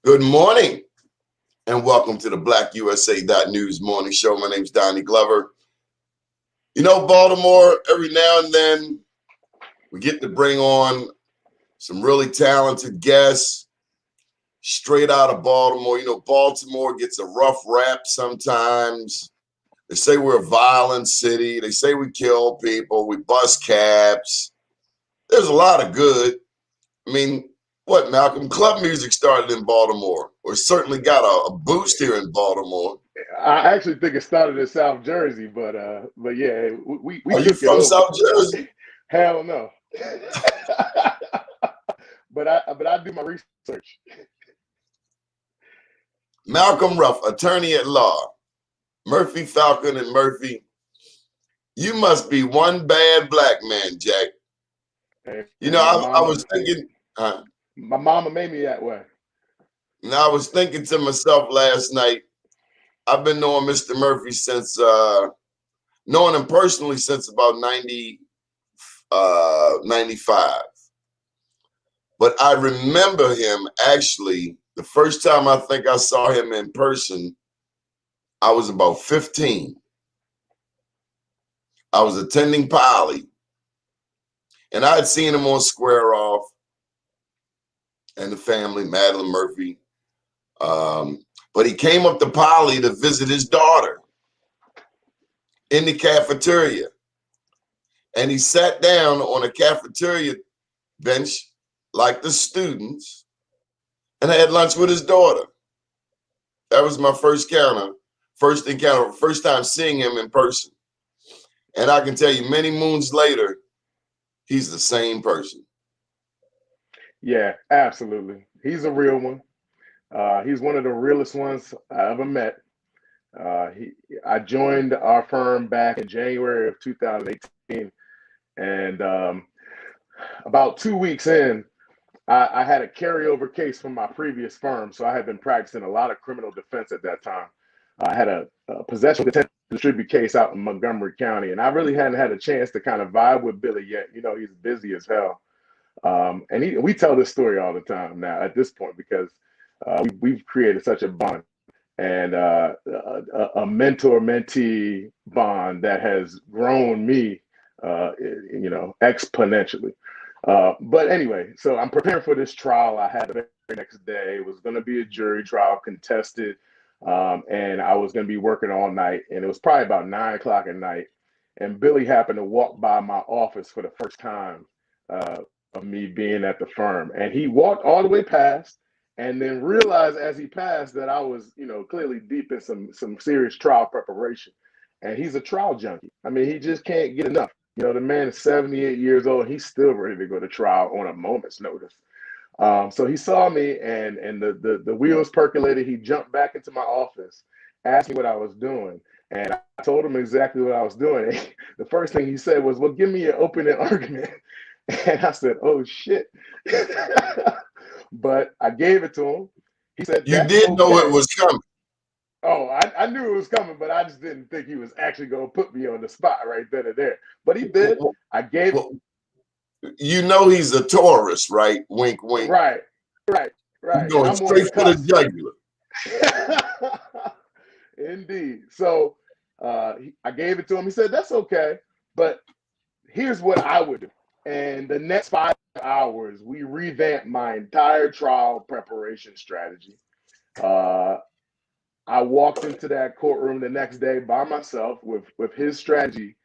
Good morning and welcome to the BlackUSA.News morning show. My name's Donnie Glover. You know, Baltimore, every now and then we get to bring on some really talented guests straight out of Baltimore. You know, Baltimore gets a rough rap sometimes. They say we're a violent city. They say we kill people. We bust cabs. There's a lot of good. I mean, what, Malcolm? Club music started in Baltimore, or certainly got a boost here in Baltimore. I actually think it started in South Jersey, but yeah, we Are you took it from over. South Jersey? Hell no. but I do my research. Malcolm Ruff, attorney at law. Murphy, Falcon, and Murphy. You must be one bad black man, Jack. You know, And I was thinking, my mama made me that way. and I was thinking to myself last night. I've been knowing Mr. Murphy since, knowing him personally since about 95. But I remember him actually, the first time I think I saw him in person, I was about 15. I was attending Poly, and I had seen him on Square Off and the family, Madeline Murphy. But he came up to Poly to visit his daughter in the cafeteria. And he sat down on a cafeteria bench like the students and had lunch with his daughter. That was my first encounter, first time seeing him in person. And I can tell you many moons later, he's the same person. Yeah, absolutely. He's a real one. He's one of the realest ones I ever met. I joined our firm back in January of 2018, and about 2 weeks in, I had a carryover case from my previous firm, so I had been practicing a lot of criminal defense at that time. I had a possession with intent to distribute case out in Montgomery County, and I really hadn't had a chance to kind of vibe with Billy yet. You know, he's busy as hell. And we tell this story all the time now at this point because we've created such a bond and a mentor-mentee bond that has grown me, exponentially. But anyway, so I'm preparing for this trial I had the very next day. It was going to be a jury trial, contested, and I was going to be working all night. And it was probably about 9 o'clock at night. And Billy happened to walk by my office for the first time of me being at the firm. And he walked all the way past and then realized as he passed that I was, clearly deep in some serious trial preparation. And he's a trial junkie. I mean, he just can't get enough. The man is 78 years old. He's still ready to go to trial on a moment's notice. So he saw me and the wheels percolated. He jumped back into my office, asked me what I was doing. And I told him exactly what I was doing. The first thing he said was, well, give me your opening argument. And I said, oh, shit. But I gave it to him. He said, You that's did know it okay. was coming. Oh, I knew it was coming, but I just didn't think he was actually going to put me on the spot right then and there. But he did. I gave Well, you know he's a Taurus, right? Wink, wink. right. He's And going I'm on the straight for the cusp. jugular. Indeed. So I gave it to him. He said, that's okay. But here's what I would do. And the next 5 hours, we revamped my entire trial preparation strategy. I walked into that courtroom the next day by myself with his strategy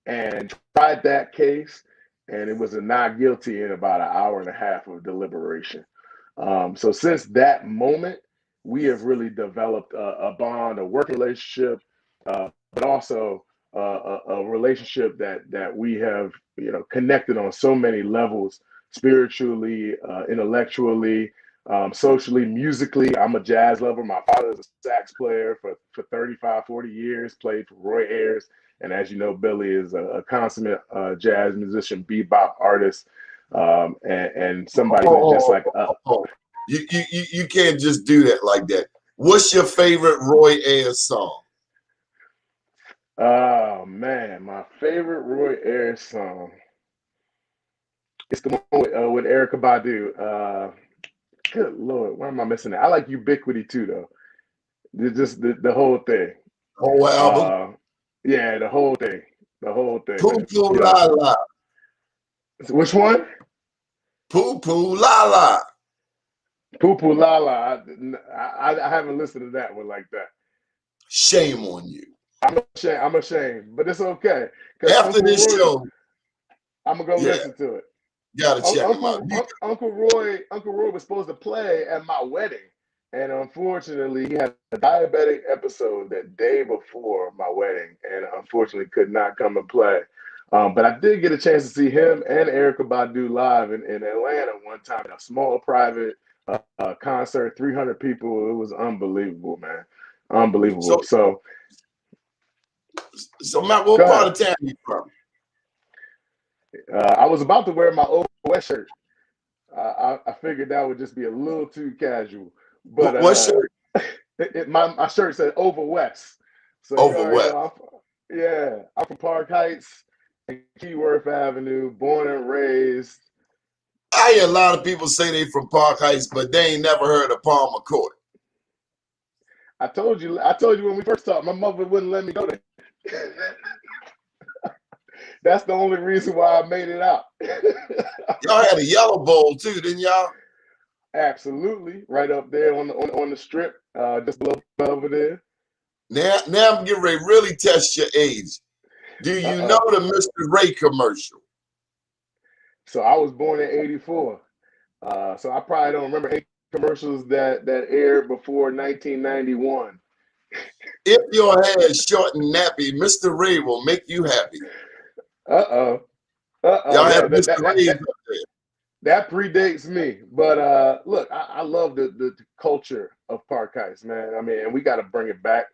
and tried that case. And it was a not guilty in about an hour and a half of deliberation. So since that moment, we have really developed a bond, a working relationship, but also a relationship that we have, connected on so many levels, spiritually, intellectually, socially, musically. I'm a jazz lover. My father is a sax player for 35, 40 years, played for Roy Ayers. And as you know, Billy is a consummate jazz musician, bebop artist, and somebody who's just like You can't just do that like that. What's your favorite Roy Ayers song? Oh man, my favorite Roy Ayers song. It's the one with Erykah Badu. Good Lord, why am I missing that? I like Ubiquity too, though. Just the whole thing. Whole album. Yeah, the whole thing, Poo man. Poo You La know, La. which one? Poo Poo La La. Poo Poo La La. I haven't listened to that one like that. Shame on you. I'm ashamed, but it's okay because After Uncle this Roy. show, I'm gonna go yeah, listen to it. gotta check them out. Uncle Roy was supposed to play at my wedding, and unfortunately, he had a diabetic episode that day before my wedding, and unfortunately, could not come and play. But I did get a chance to see him and Erica Badu live in Atlanta one time in a small private concert, 300 people. It was unbelievable, man, unbelievable. So, So, Matt, what go part ahead. of town you from? I was about to wear my OS shirt. I figured that would just be a little too casual, but What shirt? my shirt said Over West, so you Over already West. know. I'm from Park Heights, and Keyworth Avenue, born and raised. I hear a lot of people say they from Park Heights, but they ain't never heard of Palmer Court. I told you when we first talked, my mother wouldn't let me go there. That's the only reason why I made it out. Y'all had a yellow bowl too, didn't y'all? Absolutely, right up there on the strip, just below Belvedere. Now I'm getting ready to really test your age. Do you know the Mr. Ray commercial? So I was born in '84. So I probably don't remember any commercials that aired before 1991. If your hair is short and nappy, Mr. Ray will make you happy. Uh-oh. Y'all have No, Mr. Ray's up there. that predates me. But look, I love the culture of Park Heights, man. I mean, and we got to bring it back.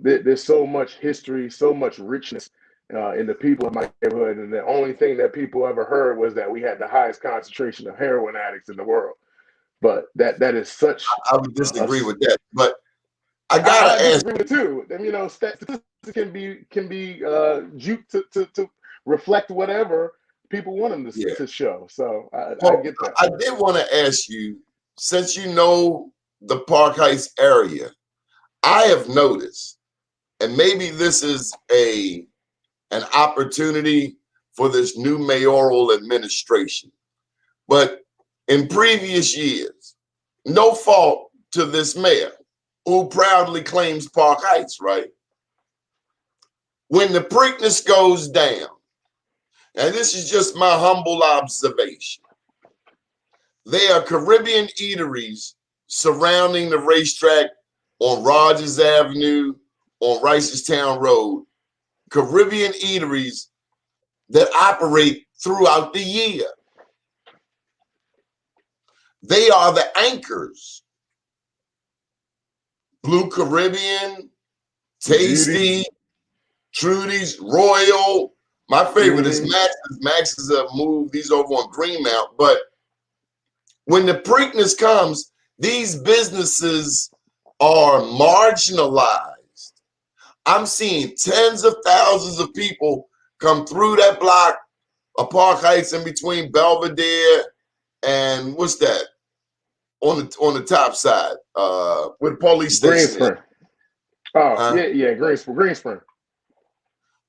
There's so much history, so much richness in the people of my neighborhood, and the only thing that people ever heard was that we had the highest concentration of heroin addicts in the world. But that is such I would disagree with that, but I I gotta ask. disagree with it too. And you know, statistics can be juked to reflect whatever people want them Yeah. to show. So I Well, get that. I did want to ask you, since you know the Park Heights area, I have noticed, and maybe this is an opportunity for this new mayoral administration, but in previous years, no fault to this mayor who proudly claims Park Heights, right? When the Preakness goes down, and this is just my humble observation, there are Caribbean eateries surrounding the racetrack on Rogers Avenue, on Ricestown Road, Caribbean eateries that operate throughout the year. They are the anchors. Blue Caribbean, Tasty, Trudy's, Royal. My favorite is Max's. Max's a move. These over on Greenmount. But when the Preakness comes, these businesses are marginalized. I'm seeing tens of thousands of people come through that block of Park Heights in between Belvedere and what's that? On the top side, where the police station is. Greenspring. Oh, yeah, Greenspring.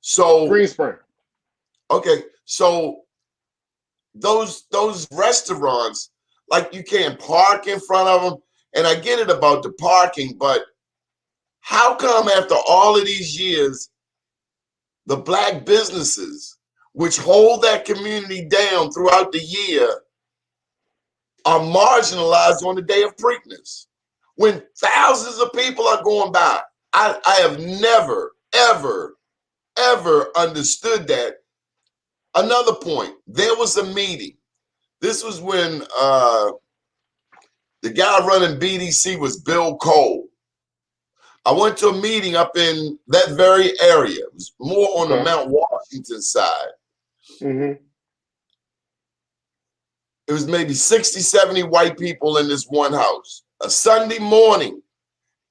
So Greenspring. okay, so those restaurants, like you can't park in front of them, and I get it about the parking, but how come after all of these years, the black businesses, which hold that community down throughout the year, are marginalized on the day of Preakness? When thousands of people are going by, I have never, ever understood that. Another point, there was a meeting. This was when the guy running BDC was Bill Cole. I went to a meeting up in that very area. It was more on the Mount Washington side. It was maybe 60, 70 white people in this one house. A Sunday morning,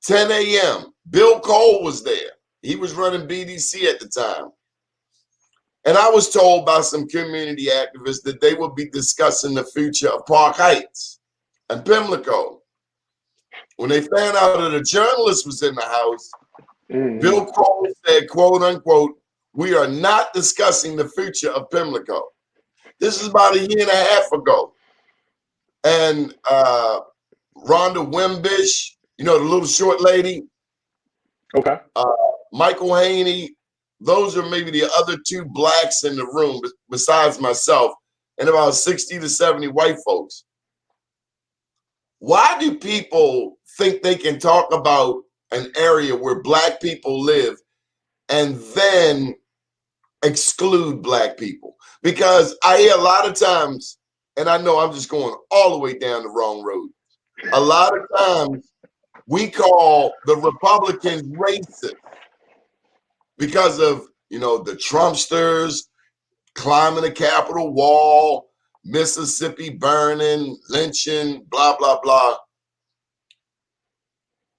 10 a.m., Bill Cole was there. He was running BDC at the time. And I was told by some community activists that they would be discussing the future of Park Heights. and Pimlico. When they found out that a journalist was in the house, Bill Kroll said, quote unquote, "We are not discussing the future of Pimlico." This is about a year and a half ago. And Rhonda Wimbish, you know, the little short lady. Okay. Michael Haney, those are maybe the other two blacks in the room besides myself, and about 60 to 70 white folks. Why do people think they can talk about an area where black people live and then exclude black people? Because I hear a lot of times, and I know I'm just going all the way down the wrong road. A lot of times we call the Republicans racist because of, you know, the Trumpsters climbing the Capitol wall, Mississippi burning, lynching, blah, blah, blah.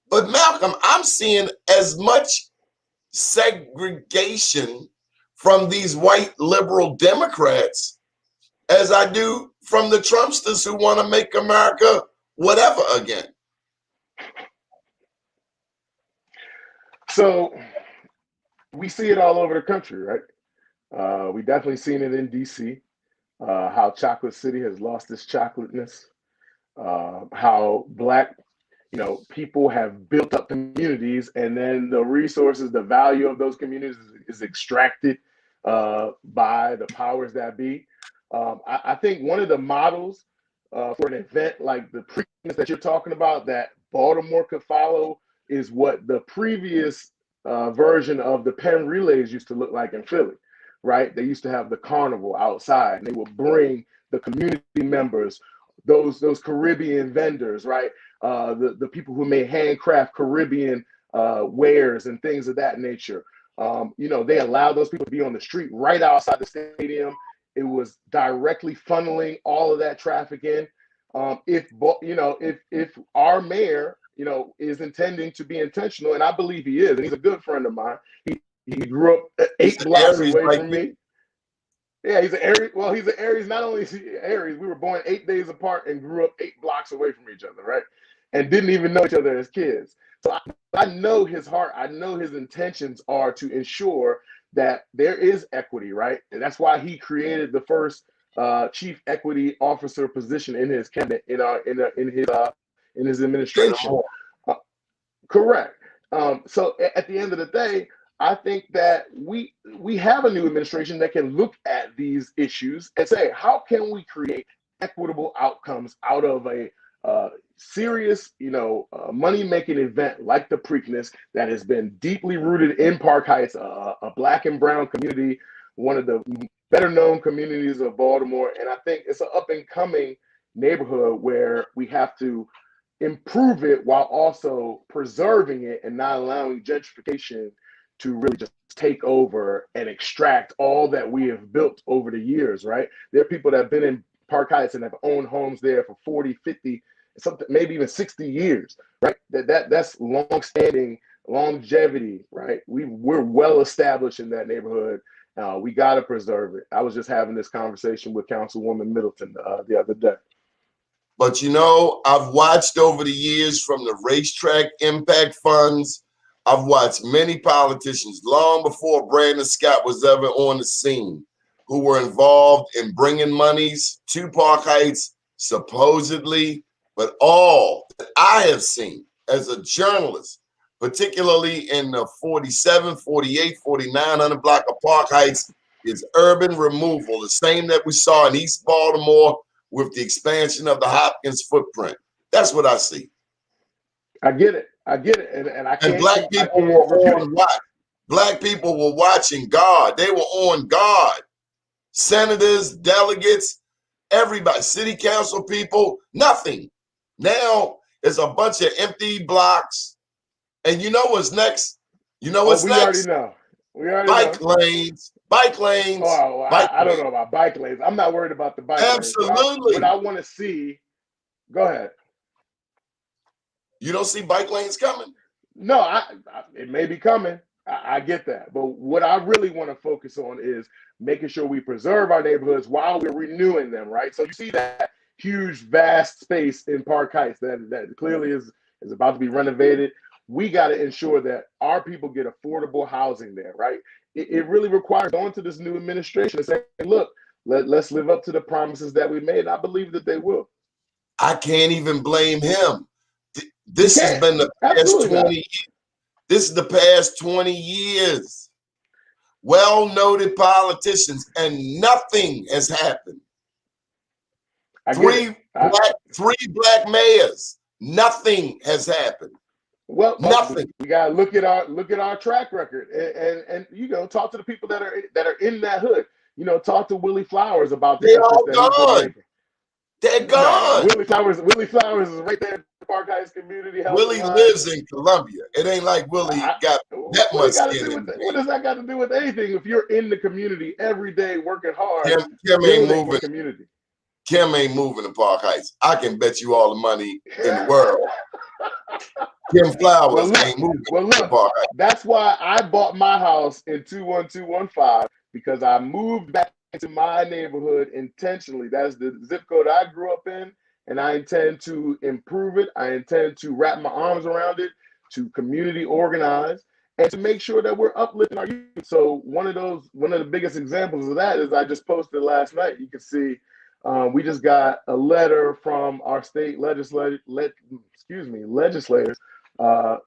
But Malcolm, I'm seeing as much segregation from these white liberal Democrats as I do from the Trumpsters who want to make America whatever again. So we see it all over the country, right? We definitely seen it in DC, how Chocolate City has lost its chocolateness, how black, you know, people have built up communities, and then the resources, the value of those communities is extracted by the powers that be. I think one of the models for an event like the Preakness that you're talking about that Baltimore could follow is what the previous version of the Penn Relays used to look like in Philly, right? They used to have the carnival outside, and they would bring the community members, those Caribbean vendors, right? The people who made handcraft Caribbean wares and things of that nature. You know, they allowed those people to be on the street right outside the stadium. It was directly funneling all of that traffic in. If our mayor, you know, is intending to be intentional, and I believe he is, and he's a good friend of mine. He grew up 8 blocks away from me. Yeah, he's an Aries. Well, he's an Aries. Not only is he Aries, we were born 8 days apart and grew up 8 blocks away from each other, right? And didn't even know each other as kids. So I know his heart. I know his intentions are to ensure that there is equity, right? And that's why he created the first chief equity officer position in his cabinet in his administration. Correct. So at the end of the day, I think that we have a new administration that can look at these issues and say, how can we create equitable outcomes out of a serious, money-making event like the Preakness that has been deeply rooted in Park Heights, a black and brown community, one of the better-known communities of Baltimore. And I think it's an up-and-coming neighborhood where we have to improve it while also preserving it and not allowing gentrification to really just take over and extract all that we have built over the years, right? There are people that have been in Park Heights and have owned homes there for 40, 50, something, maybe even 60 years, right? That's long-standing longevity, right? We're well established in that neighborhood. We got to preserve it. I was just having this conversation with Councilwoman Middleton the other day. But I've watched over the years from the racetrack impact funds. I've watched many politicians long before Brandon Scott was ever on the scene who were involved in bringing monies to Park Heights, supposedly, but all that I have seen as a journalist, particularly in the 47, 48, 4900 block of Park Heights, is urban removal, the same that we saw in East Baltimore with the expansion of the Hopkins footprint. That's what I see. I get it. And I can't. And black people were on watch. Black people were watching God. They were on God. Senators, delegates, everybody, city council people, nothing. Now it's a bunch of empty blocks. And you know what's next? You know what's next? We already bike know. lanes. Bike lanes. Oh, I don't know about bike lanes. I'm not worried about the bike lanes. Absolutely. What I want to see, go ahead. You don't see bike lanes coming? No, it may be coming. I get that. But what I really want to focus on is making sure we preserve our neighborhoods while we're renewing them, right? So you see that huge, vast space in Park Heights that clearly is about to be renovated. We got to ensure that our people get affordable housing there, right? It really requires going to this new administration and saying, look, let's live up to the promises that we made. And I believe that they will. I can't even blame him. You This has can't. been the past Absolutely 20 not. years. This is the past 20 years. Well-noted politicians, and nothing has happened. I get it. Three black mayors. Nothing has happened. Well, Nothing. we gotta look at our track record, and you know, talk to the people that are in that hood. You know, talk to Willie Flowers about the They efforts all that he's been gone. making. They're Man, gone. Willie Flowers is right there in the Park Heights community. Willie lives in Columbia. It ain't like Willie got that much skin in the What does that got to do with anything? If you're in the community every day, working hard, Kim ain't moving. the community. Kim ain't moving to Park Heights. I can bet you all the money in the world. Kim Flowers ain't moving to Park Heights. That's why I bought my house in 21215, because I moved back into my neighborhood intentionally. That's the zip code I grew up in, and I intend to improve it. I intend to wrap my arms around it, to community organize, and to make sure that we're uplifting our youth. So one of the biggest examples of that is I just posted last night. You can see we just got a letter from our state legislators,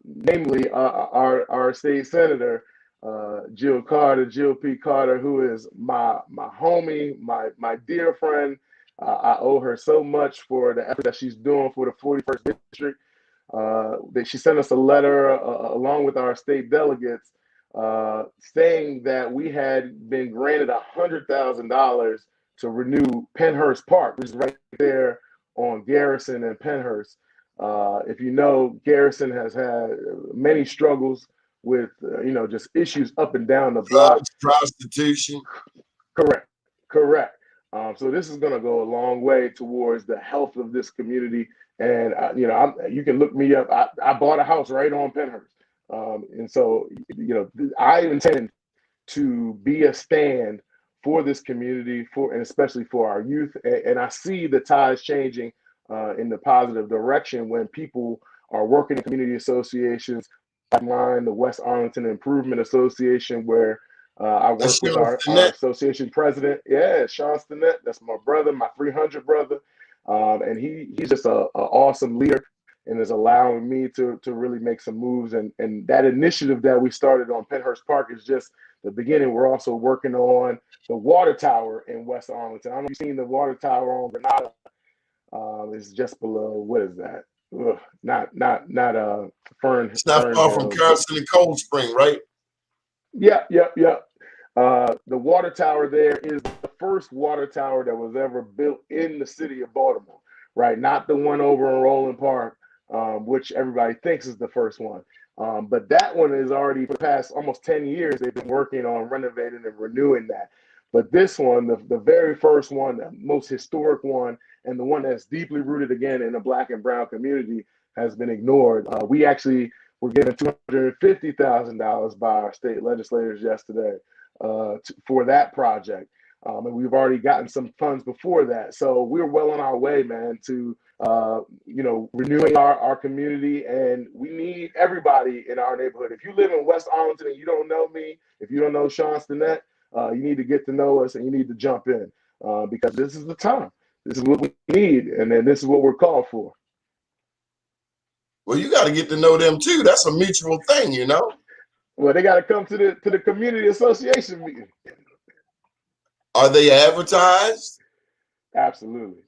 namely our state senator, Jill P. Carter, who is my homie, my dear friend. I owe her so much for the effort that she's doing for the 41st district. That she sent us a letter along with our state delegates, saying that we had been granted $100,000 to renew Pennhurst Park, which is right there on Garrison and Pennhurst. If you know, Garrison has had many struggles with, just issues up and down the block. Drugs, prostitution. Correct. So this is going to go a long way towards the health of this community. And, you can look me up. I bought a house right on Pennhurst. And so, I intend to be a stand for this community, and especially for our youth. And I see the tides changing in the positive direction when people are working in community associations, like the West Arlington Improvement Association, where I work with our association president. Yeah, Sean Stinnett. That's my brother, my 300 brother. And he's just an awesome leader, and is allowing me to really make some moves. And that initiative that we started on Pennhurst Park is just the beginning. We're also working on the water tower in West Arlington. I don't know if you've seen the water tower on Granada. It's just below, what is that? Ugh, not Fern. It's not far from Carson and Cold Spring, right? Yeah. The water tower there is the first water tower that was ever built in the city of Baltimore, right? Not the one over in Roland Park, which everybody thinks is the first one. But that one is already, for the past almost 10 years, they've been working on renovating and renewing that. But this one, the very first one, the most historic one, and the one that's deeply rooted again in the Black and brown community, has been ignored. We actually were given $250,000 by our state legislators yesterday for that project. And we've already gotten some funds before that. So we're well on our way, man, to renewing our community. And we need everybody in our neighborhood. If you live in West Arlington and you don't know me, if you don't know Sean Stinnett, you need to get to know us, and you need to jump in because this is the time. This is what we need, and then this is what we're called for. Well, you got to get to know them too. That's a mutual thing, you know. Well, they got to come to the community association meeting. Are they advertised? Absolutely.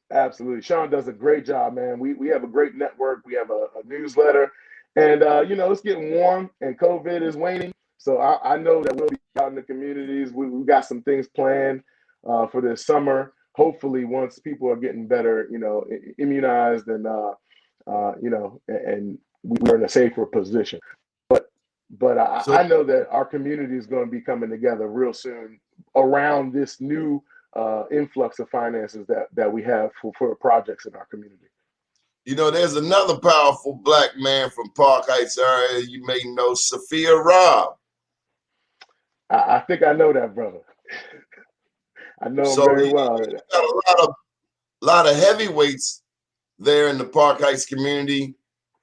Sean does a great job, man. We have a great network. We have a newsletter, and it's getting warm, and COVID is waning. So I know that we'll be out in the communities. We got some things planned for this summer. Hopefully, once people are getting better, immunized, and and we're in a safer position. But I know that our community is going to be coming together real soon around this new influx of finances that we have for projects in our community. There's another powerful Black man from Park Heights area. You may know Sophia Ruff. I think I know that brother. I know him very well. Got a lot of heavyweights there in the Park Heights community.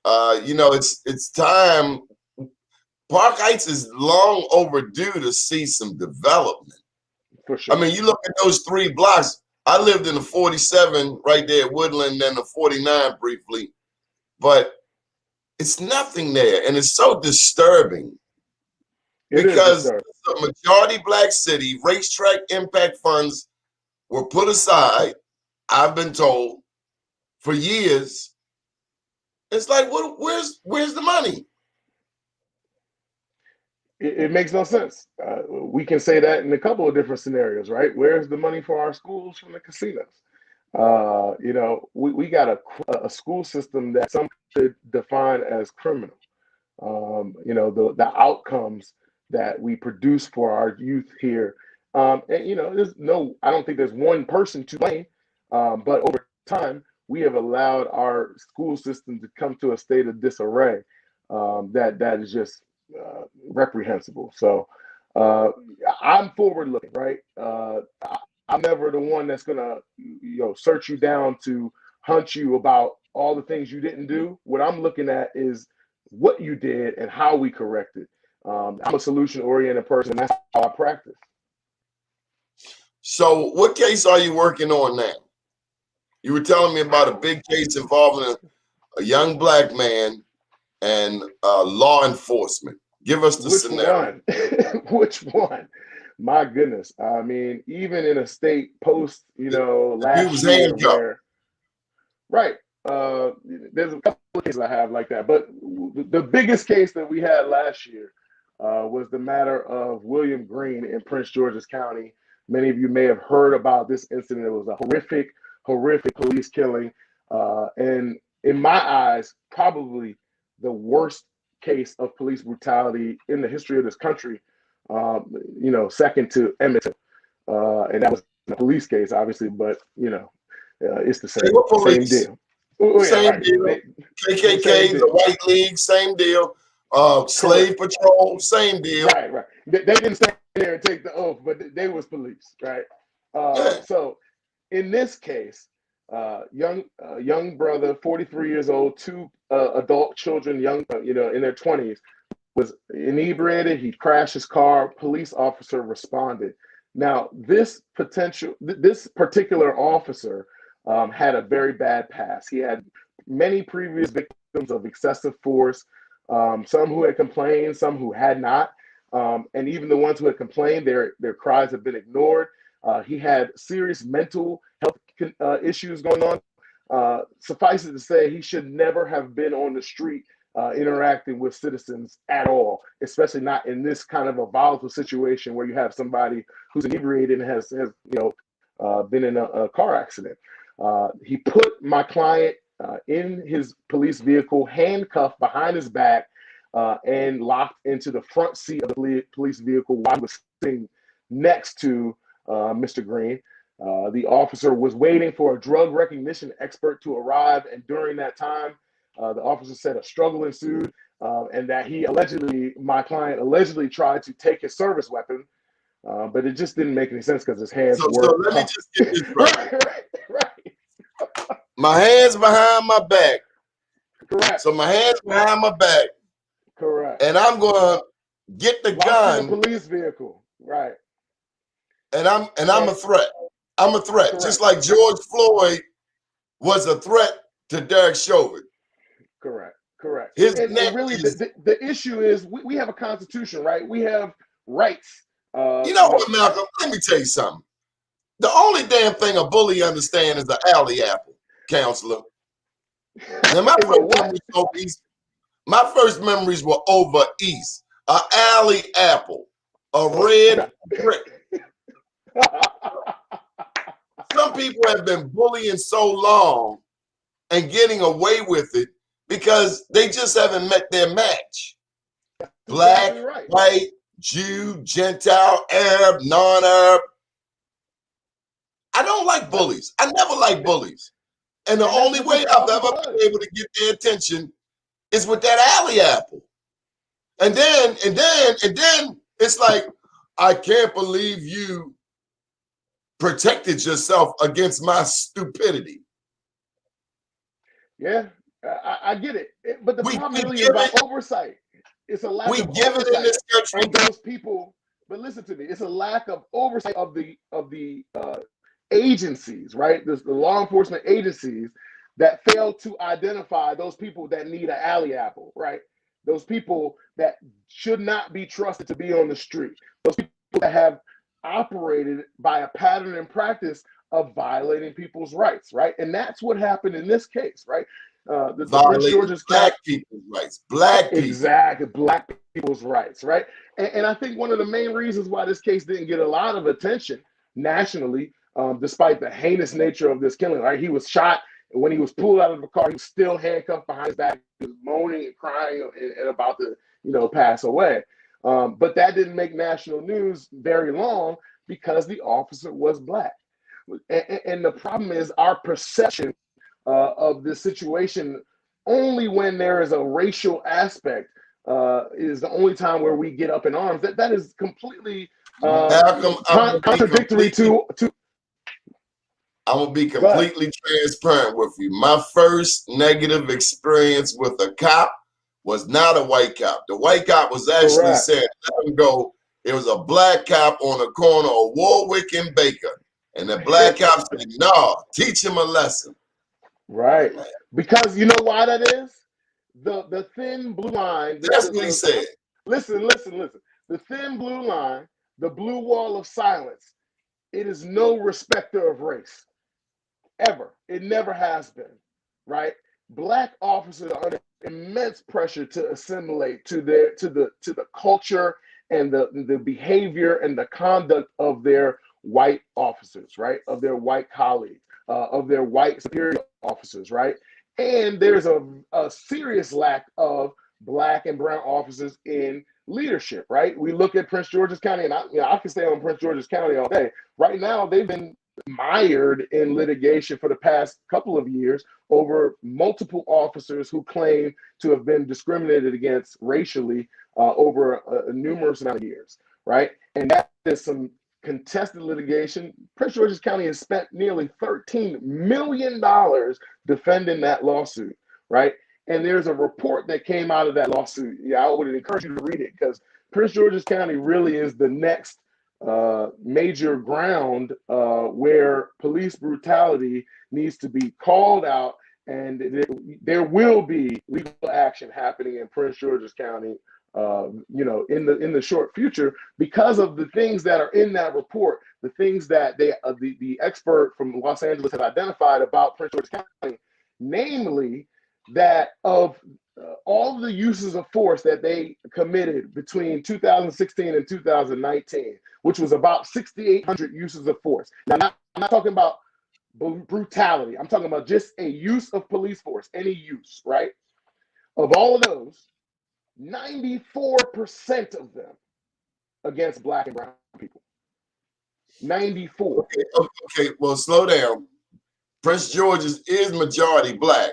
You know, it's time. Park Heights is long overdue to see some development. For sure. I mean, you look at those 3 blocks. I lived in the 47 right there at Woodland and the 49 briefly, but it's nothing there. And it's so disturbing because it's a majority Black city. Racetrack impact funds were put aside, I've been told, for years. It's like, where's the money? It makes no sense. We can say that in a couple of different scenarios, right? Where's the money for our schools from the casinos? You know, we got a school system that some could define as criminal. You know, the outcomes that we produce for our youth here. And, you know, I don't think there's one person to blame, but over time, we have allowed our school system to come to a state of disarray that is just reprehensible. So I'm forward looking, right? I'm never the one that's gonna, you know, search you down to hunt you about all the things you didn't do. What I'm looking at is what you did and how we corrected. I'm a solution oriented person. That's how I practice. So what case are you working on now? You were telling me about a big case involving a young Black man and law enforcement. Give us the scenario. Which one? My goodness. I mean, even in a state post, you know, last year where, right. There's a couple of cases I have like that, but the biggest case that we had last year was the matter of William Green in Prince George's County. Many of you may have heard about this incident. It was a horrific police killing, and in my eyes, probably the worst case of police brutality in the history of this country. You know, second to Emmett, and that was a police case, obviously, but you know, it's the same deal. Oh, same deal. KKK, the White League, same deal. Slave Patrol, same deal. Right. They didn't stand there and take the oath, but they was police, right? So in this case, young brother, 43 years old, 2 adult children, young, you know, in their 20s, was inebriated. He crashed his car. Police officer responded. Now, this particular officer had a very bad past. He had many previous victims of excessive force, some who had complained, some who had not. And even the ones who had complained, their cries have been ignored. He had serious mental health issues going on. Suffice it to say, he should never have been on the street interacting with citizens at all, especially not in this kind of a volatile situation where you have somebody who's inebriated and has you know, been in a car accident. He put my client in his police vehicle, handcuffed behind his back, and locked into the front seat of the police vehicle while he was sitting next to Mr. Green. The officer was waiting for a drug recognition expert to arrive, and during that time, the officer said a struggle ensued, and that my client allegedly tried to take his service weapon, but it just didn't make any sense because his hands were. So let me just get this right. right. My hands behind my back. Correct. So my hands behind my back. Correct. And I'm gonna get the gun. The police vehicle. Right. And I'm a threat. I'm a threat. Correct. Just like George Floyd was a threat to Derek Chauvin. Correct. And really, the issue is we have a constitution, right? We have rights. You know what, Malcolm? Let me tell you something. The only damn thing a bully understands is the alley apple, counselor. Now, my first memories were over east. An alley apple, a red brick. Some people have been bullying so long and getting away with it because they just haven't met their match. Black, white, Jew, Gentile, Arab, non-Arab. I don't like bullies. I never like bullies. And the only way I've ever been able to get their attention is with that alley apple. And then it's like, I can't believe you protected yourself against my stupidity. Yeah, I get it. But the We problem really is give about it. oversight. It's a lack We of give it in oversight this country. of those people. But listen to me, it's a lack of oversight of the agencies, right? The law enforcement agencies that fail to identify those people that need an alley apple, right? Those people that should not be trusted to be on the street. Those people that have operated by a pattern and practice of violating people's rights, right? And that's what happened in this case, right? The Prince Violating George's black County, people's rights. Black people. exactly, black people's rights, right? And I think one of the main reasons why this case didn't get a lot of attention nationally, despite the heinous nature of this killing, right? He was shot, and when he was pulled out of the car, he was still handcuffed behind his back, he was moaning and crying and about to, pass away. But that didn't make national news very long because the officer was black. And the problem is our perception of this situation only when there is a racial aspect is the only time where we get up in arms. That is completely Malcolm, contradictory to. I'm gonna be completely transparent with you. My first negative experience with a cop was not a white cop. The white cop was actually saying, "Let him go." It was a black cop on the corner of Warwick and Baker, and the black cop said, "No, teach him a lesson." Right, because you know why that is? The thin blue line. That's what he said. Listen. The thin blue line, the blue wall of silence. It is no respecter of race. Ever. It never has been, right? Black officers are under immense pressure to assimilate to the culture and the behavior and the conduct of their white officers, right? Of their white colleagues, of their white superior officers, right? And there's a serious lack of black and brown officers in leadership, right? We look at Prince George's County, and I can stay on Prince George's County all day. Right now, they've been mired in litigation for the past couple of years over multiple officers who claim to have been discriminated against racially over a numerous amount of years, right? And that is some contested litigation. Prince George's County has spent nearly $13 million defending that lawsuit, right? And there's a report that came out of that lawsuit. Yeah, I would encourage you to read it because Prince George's County really is the next major ground where police brutality needs to be called out, and there will be legal action happening in Prince George's County, in the short future because of the things that are in that report, the things that the expert from Los Angeles had identified about Prince George's County, namely that of all the uses of force that they committed between 2016 and 2019, which was about 6,800 uses of force. Now, I'm not talking about brutality. I'm talking about just a use of police force, any use, right? Of all of those, 94% of them against black and brown people. 94. Okay, well, slow down. Prince George's is majority black.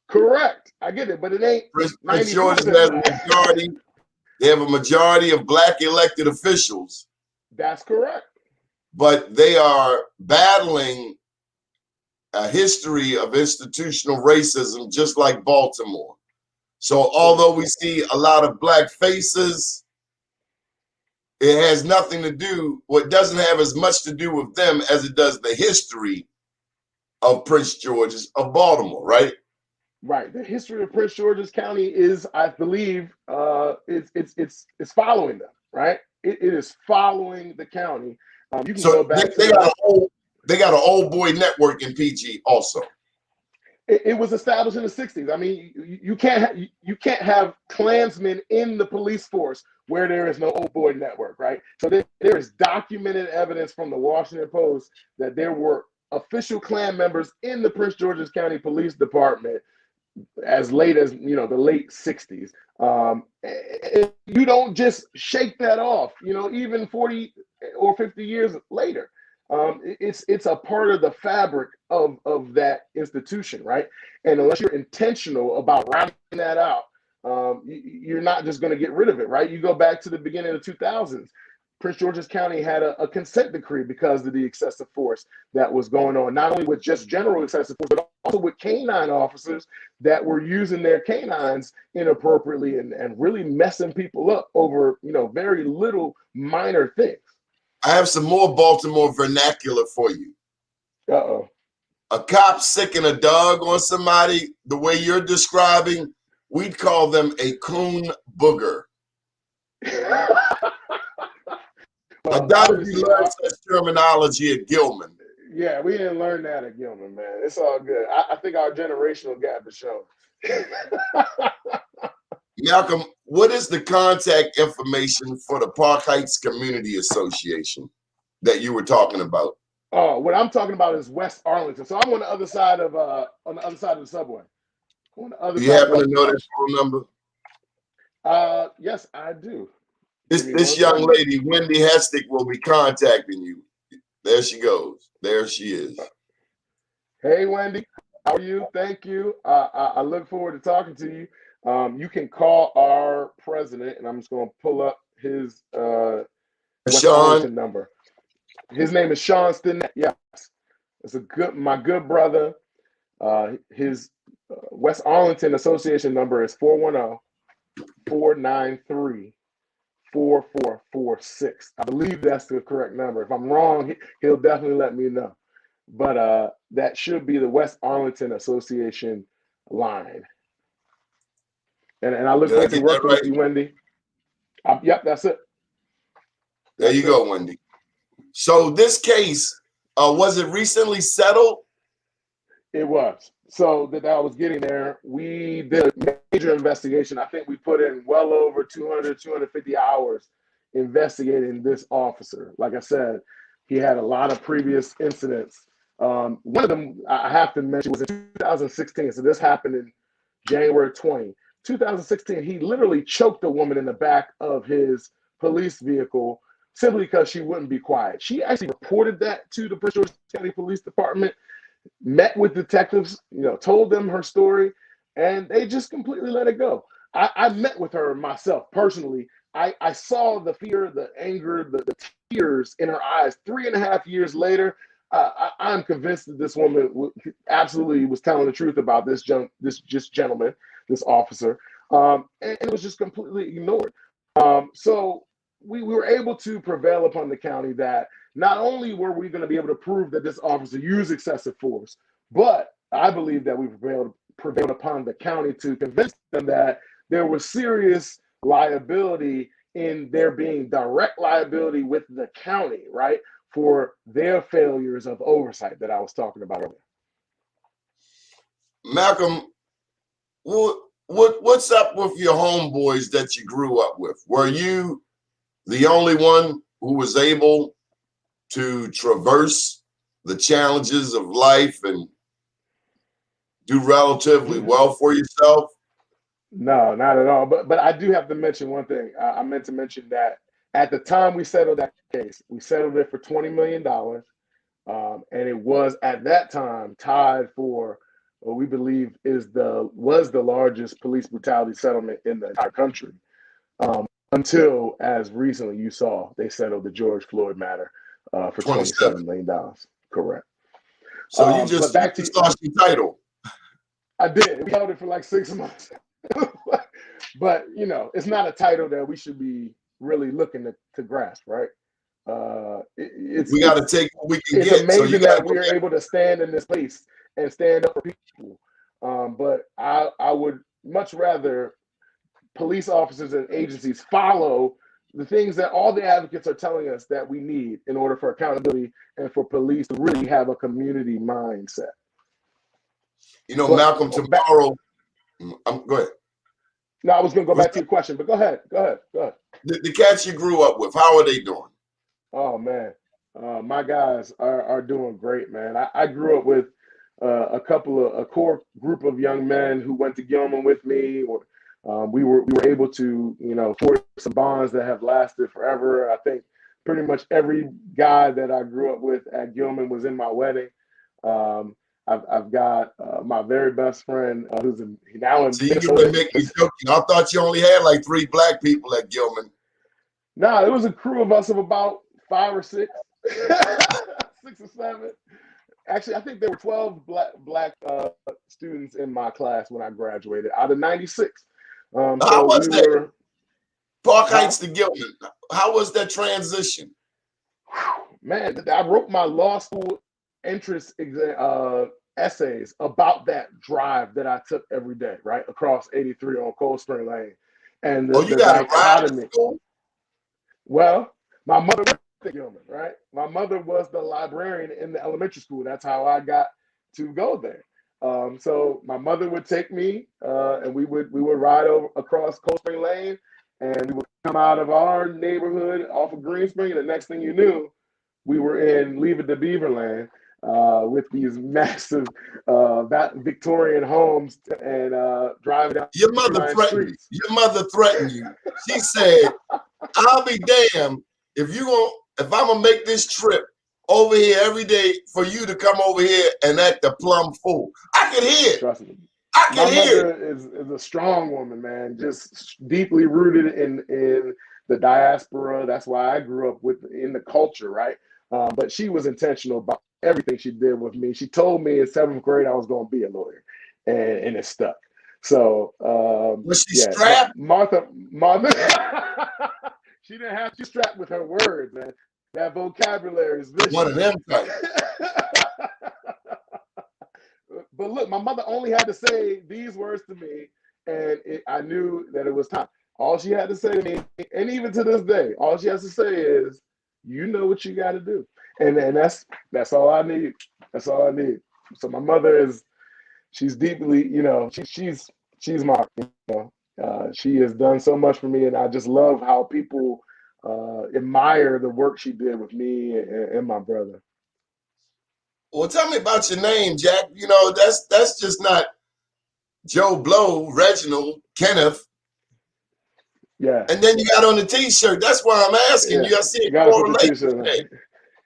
Correct. I get it, but it ain't. Prince George's has a majority. They have a majority of black elected officials. That's correct. But they are battling a history of institutional racism, just like Baltimore. So although we see a lot of black faces, it has nothing to do, what doesn't have as much to do with them as it does the history of Prince George's of Baltimore, right? Right. The history of Prince George's County is, I believe, it's following them, right? It is following the county. You can go back. They got an old boy network in PG also. It was established in the 60s. I mean, you can't have Klansmen in the police force where there is no old boy network, right? So there is documented evidence from the Washington Post that there were official Klan members in the Prince George's County Police Department as late as the late 60s. You don't just shake that off, even 40 or 50 years later. It's a part of the fabric of that institution, right? And unless you're intentional about rounding that out, you're not just going to get rid of it, right? You go back to the beginning of the 2000s. Prince George's County had a consent decree because of the excessive force that was going on, not only with just general excessive force, but also with canine officers that were using their canines inappropriately and really messing people up over, very little minor things. I have some more Baltimore vernacular for you. Uh-oh. A cop sicking a dog on somebody, the way you're describing, we'd call them a coon booger. I doubt if you learned such terminology at Gilman. Yeah, we didn't learn that at Gilman, man. It's all good. I think our generational gap is shown. Malcolm, what is the contact information for the Park Heights Community Association that you were talking about? Oh, what I'm talking about is West Arlington. So I'm on the other side of the subway. Do you happen to know that phone number? Yes, I do. This young lady, Wendy Hestick, will be contacting you. There she goes. There she is. Hey, Wendy. How are you? Thank you. I look forward to talking to you. You can call our president, and I'm just going to pull up his West Arlington number. His name is Sean Stinnett. Yes, it's my good brother. His West Arlington Association number is 410-493-4446. I believe that's the correct number. If I'm wrong, he'll definitely let me know. But that should be the West Arlington Association line. And I look forward to working with you, Wendy. Yep, that's it. There you go, Wendy. So this case, was it recently settled? It was. So that I was getting there, we did a major investigation. I think we put in well over 200, 250 hours investigating this officer. Like I said, he had a lot of previous incidents. One of them I have to mention was in 2016. So this happened in January 2016. He literally choked a woman in the back of his police vehicle simply because she wouldn't be quiet. She actually reported that to the Prince George's County Police Department, met with detectives, told them her story, and they just completely let it go. I met with her myself personally. I saw the fear, the anger, the tears in her eyes. 3.5 years later, I'm convinced that this woman absolutely was telling the truth about this gentleman, this officer, and it was just completely ignored. So we were able to prevail upon the county that not only were we going to be able to prove that this officer used excessive force, but I believe that we prevailed upon the county to convince them that there was serious liability in there being direct liability with the county, right, for their failures of oversight that I was talking about earlier. Malcolm, what's up with your homeboys that you grew up with? Were you the only one who was able to traverse the challenges of life and do relatively well for yourself? No, not at all. But I do have to mention one thing. I meant to mention that at the time we settled that case, we settled it for $20 million. And it was at that time tied for what we believe was the largest police brutality settlement in the entire country. Until, as recently you saw, they settled the George Floyd matter for $27 million. Correct. So you just lost your title. I did. We held it for like 6 months. But, it's not a title that we should be really looking to grasp, right? We got to take what we can get. It's amazing that we are able to stand in this place and stand up for people. But I would much rather police officers and agencies follow the things that all the advocates are telling us that we need in order for accountability and for police to really have a community mindset. Malcolm, tomorrow, go ahead. No, I was going to go back to your question, but go ahead. The cats you grew up with, how are they doing? Oh, man. My guys are doing great, man. I grew up with a core group of young men who went to Gilman with me. We were able to, forge some bonds that have lasted forever. I think pretty much every guy that I grew up with at Gilman was in my wedding. I've got my very best friend who's now in. So you can make me joking. I thought you only had like 3 black people at Gilman. Nah, it was a crew of us of about 5 or 6, 6 or 7. Actually, I think there were 12 black students in my class when I graduated out of 96. How So was we that? were, Park huh? Heights to Gilman. How was that transition? Man, I wrote my law school entrance essays about that drive that I took every day, right across 83 on Cold Spring Lane, and Oh, you the got to ride to dichotomy. school? Well, my mother worked at Gilman, right? My mother was the librarian in the elementary school. That's how I got to go there. So my mother would take me, and we would ride over across Cold Spring Lane, and we would come out of our neighborhood off of Green Spring. And the next thing you knew, we were in Leave It to Beaverland with these massive Victorian homes and driving down Your tree mother line threatened you. streets. Your mother threatened you. She said, I'll be damned if I'm gonna make this trip over here every day for you to come over here and act a plumb fool. I can hear it. Trust me. I My can hear it. mother is a strong woman, man, just deeply rooted in the diaspora. That's why I grew up in the culture, right? But she was intentional about everything she did with me. She told me in 7th grade I was going to be a lawyer, and it stuck. So Was she yeah, but strapped? Martha, she didn't have to strap with her words, man. That vocabulary is One vicious. of them type. But look, my mother only had to say these words to me, and I knew that it was time. All she had to say to me, and even to this day, all she has to say is, "You know what you got to do," and that's all I need. That's all I need. So my mother she's deeply, she's my, she has done so much for me, and I just love how people admire the work she did with me and my brother. Well, tell me about your name, Jack. That's just not Joe Blow, Reginald, Kenneth. Yeah, And then you got on the t-shirt. That's why I'm asking yeah. you. I see a Got to put the correlation t-shirt there. on.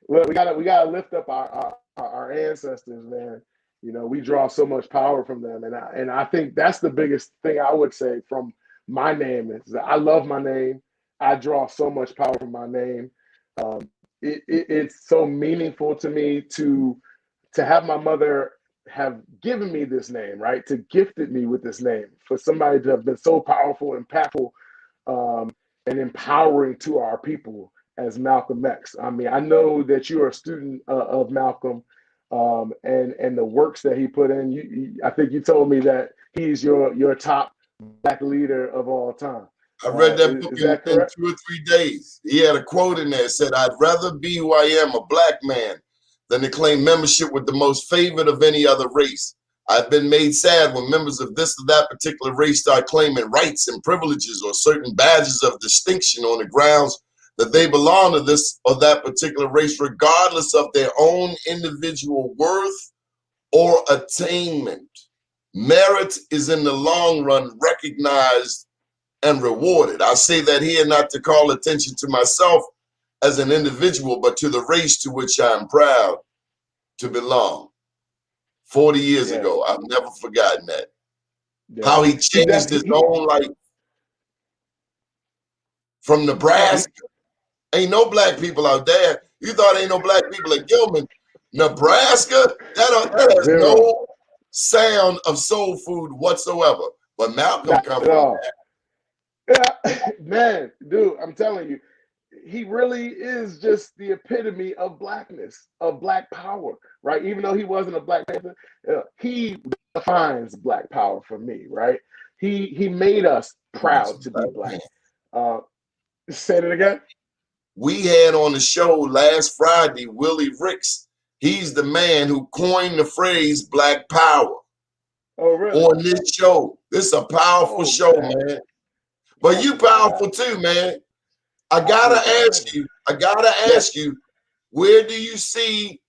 Well, we gotta lift up our ancestors, man. We draw so much power from them, and I think that's the biggest thing I would say from my name is that I love my name. I draw so much power from my name. It's so meaningful to me to have my mother have given me this name, right? To gifted me with this name for somebody to have been so powerful, impactful, um, and empowering to our people as Malcolm X. I mean, I know that you are a student of Malcolm, and the works that he put in. I think you told me that he's your top black leader of all time. I read that book Is in that correct? 2 or 3 days. He had a quote in there that said, I'd rather be who I am, a black man, than to claim membership with the most favored of any other race. I've been made sad when members of this or that particular race start claiming rights and privileges or certain badges of distinction on the grounds that they belong to this or that particular race, regardless of their own individual worth or attainment. Merit is in the long run recognized and rewarded. I say that here not to call attention to myself as an individual, but to the race to which I am proud to belong. 40 years Yeah, ago, I've never forgotten that. yeah. How he He changed his definitely. own life from Nebraska. Ain't no black people out there. You thought ain't no black people at Gilman. Nebraska, that has Zero. no sound of soul food whatsoever. But Malcolm Not come at from all. Yeah, man, dude, I'm telling you, he really is just the epitome of blackness, of black power, right? Even though he wasn't a Black Panther, he defines black power for me, right? He made us proud to be that. black. Uh, say it again. We had on the show last Friday, Willie Ricks. He's the man who coined the phrase Black Power Oh, really? on this show. This is a powerful Oh, show, man. man. But you Oh, man. powerful too, man. I I gotta appreciate that. ask you, I gotta Yes. ask you, where do you see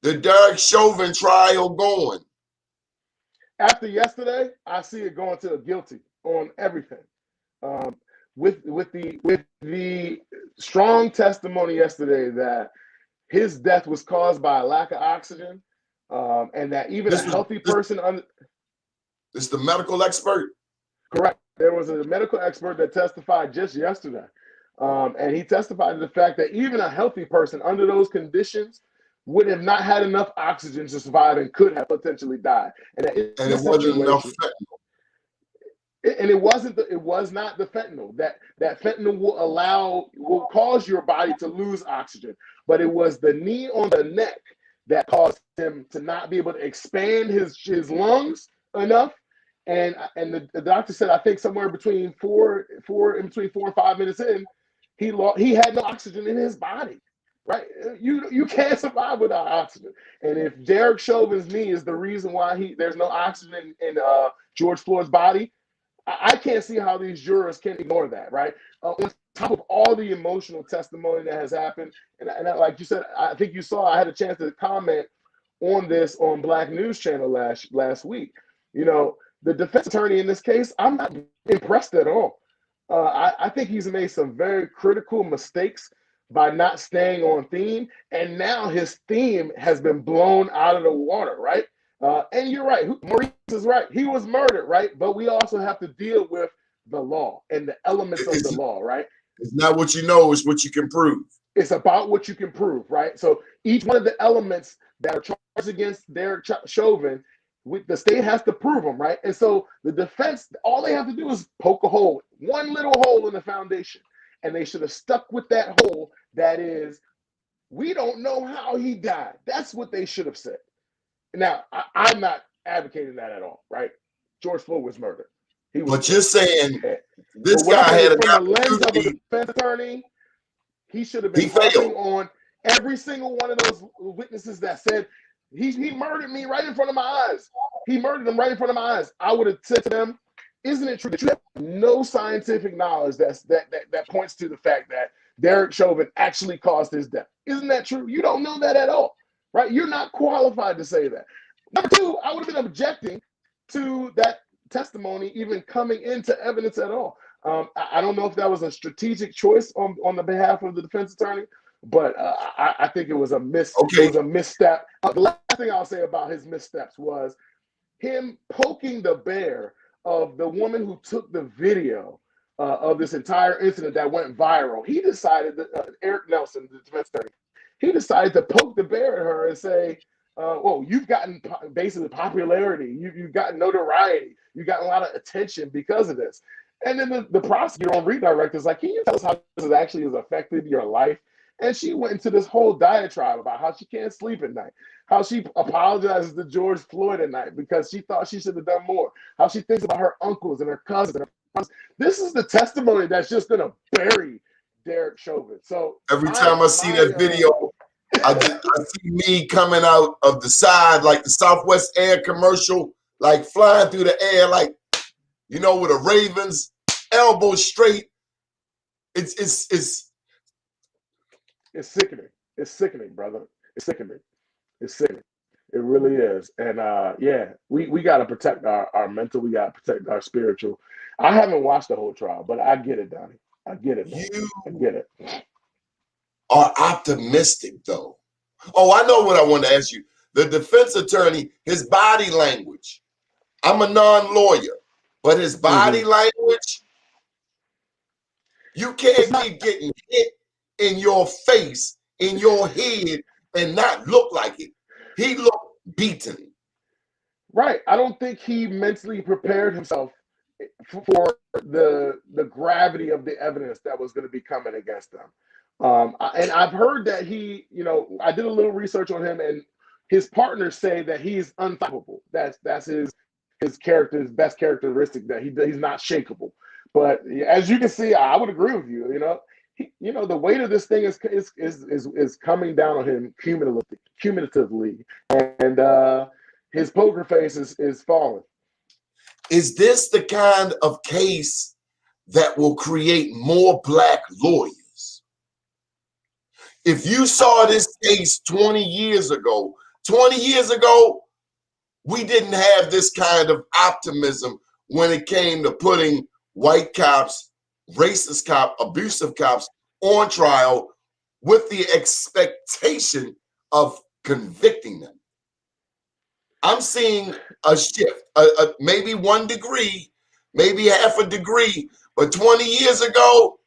the Derek Chauvin trial going? After yesterday, I see it going to a guilty on everything. Um, with the strong testimony yesterday that his death was caused by a lack of oxygen, and that even a This was healthy person this the medical expert. correct. There was a medical expert that testified just yesterday, And he testified to the fact that even a healthy person under those conditions would have not had enough oxygen to survive and could have potentially died. And that in And it this wasn't enough situation, fentanyl. and it was not the fentanyl. That fentanyl will cause your body to lose oxygen, but it was the knee on the neck that caused him to not be able to expand his lungs enough. And the doctor said, I think somewhere between four and 5 minutes in, he had no oxygen in his body. Right, you can't survive without oxygen. And if Derek Chauvin's knee is the reason why there's no oxygen in George Floyd's body, I can't see how these jurors can ignore that, right? On top of all the emotional testimony that has happened, and like you said, I think you saw, I had a chance to comment on this on Black News Channel last week. You know, the defense attorney in this case, I'm not impressed at all. I think he's made some very critical mistakes by not staying on theme, and now his theme has been blown out of the water, right? And you're right. Maurice is right. He was murdered, right? But we also have to deal with the law and the elements of the law, right? It's not what you know, it's what you can prove. It's about what you can prove, right? So each one of the elements that are charged against Derek Chauvin, the state has to prove them, right? And so the defense, all they have to do is poke a hole, one little hole in the foundation. And they should have stuck with that hole. That is, we don't know how he died. That's what they should have said. Now, I'm not advocating that at all, right? George Floyd was murdered. But you're saying this guy had from the lens of a opportunity. defense attorney, he should have been harping on every single one of those witnesses that said he murdered me right in front of my eyes. He murdered them right in front of my eyes. I would have said to them, isn't it true that you have no scientific knowledge that points to the fact that Derek Chauvin actually caused his death? Isn't that true? You don't know that at all, right? You're not qualified to say that. Number two, I would have been objecting to that testimony even coming into evidence at all. I don't know if that was a strategic choice on the behalf of the defense attorney, but I think it was a it was a misstep. The last thing I'll say about his missteps was him poking the bear of the woman who took the video of this entire incident that went viral. He decided that Eric Nelson, the defense attorney, he decided to poke the bear at her and say, well, you've gotten basically popularity, you've gotten notoriety, you've gotten a lot of attention because of this. And then the prosecutor on redirect is like, can you tell us how this actually has affected your life? And she went into this whole diatribe about how she can't sleep at night, how she apologizes to George Floyd at night because she thought she should have done more, how she thinks about her uncles and her cousins. And her cousins. This is the testimony that's just going to bury Derek Chauvin. So every time I see that video, I see me coming out of the side like the Southwest Air commercial, like flying through the air, like, you know, with a Ravens elbow straight. It's sickening. It's sickening, brother. It's sickening. It's sickening. It really is. And yeah, we got to protect our mental. We got to protect our spiritual. I haven't watched the whole trial, but I get it, Donnie. I get it, man. I get it. Are optimistic, though. Oh, I know what I want to ask you. The defense attorney, his body language. I'm a non-lawyer, but his body language, you can't keep getting hit in your face, in your head, and not look like it. He looked beaten. Right. I don't think he mentally prepared himself for the gravity of the evidence that was going to be coming against them. And I've heard that he, you know, I did a little research on him, and his partners say that he's unstoppable. That's his character's best characteristic, that he's not shakable. But as you can see, I would agree with you. You know, the weight of this thing is coming down on him cumulatively, and his poker face is falling. Is this the kind of case that will create more Black lawyers? If you saw this case 20 years ago, we didn't have this kind of optimism when it came to putting white cops, racist cops, abusive cops on trial with the expectation of convicting them. I'm seeing a shift, maybe 1 degree, maybe half a degree, but 20 years ago,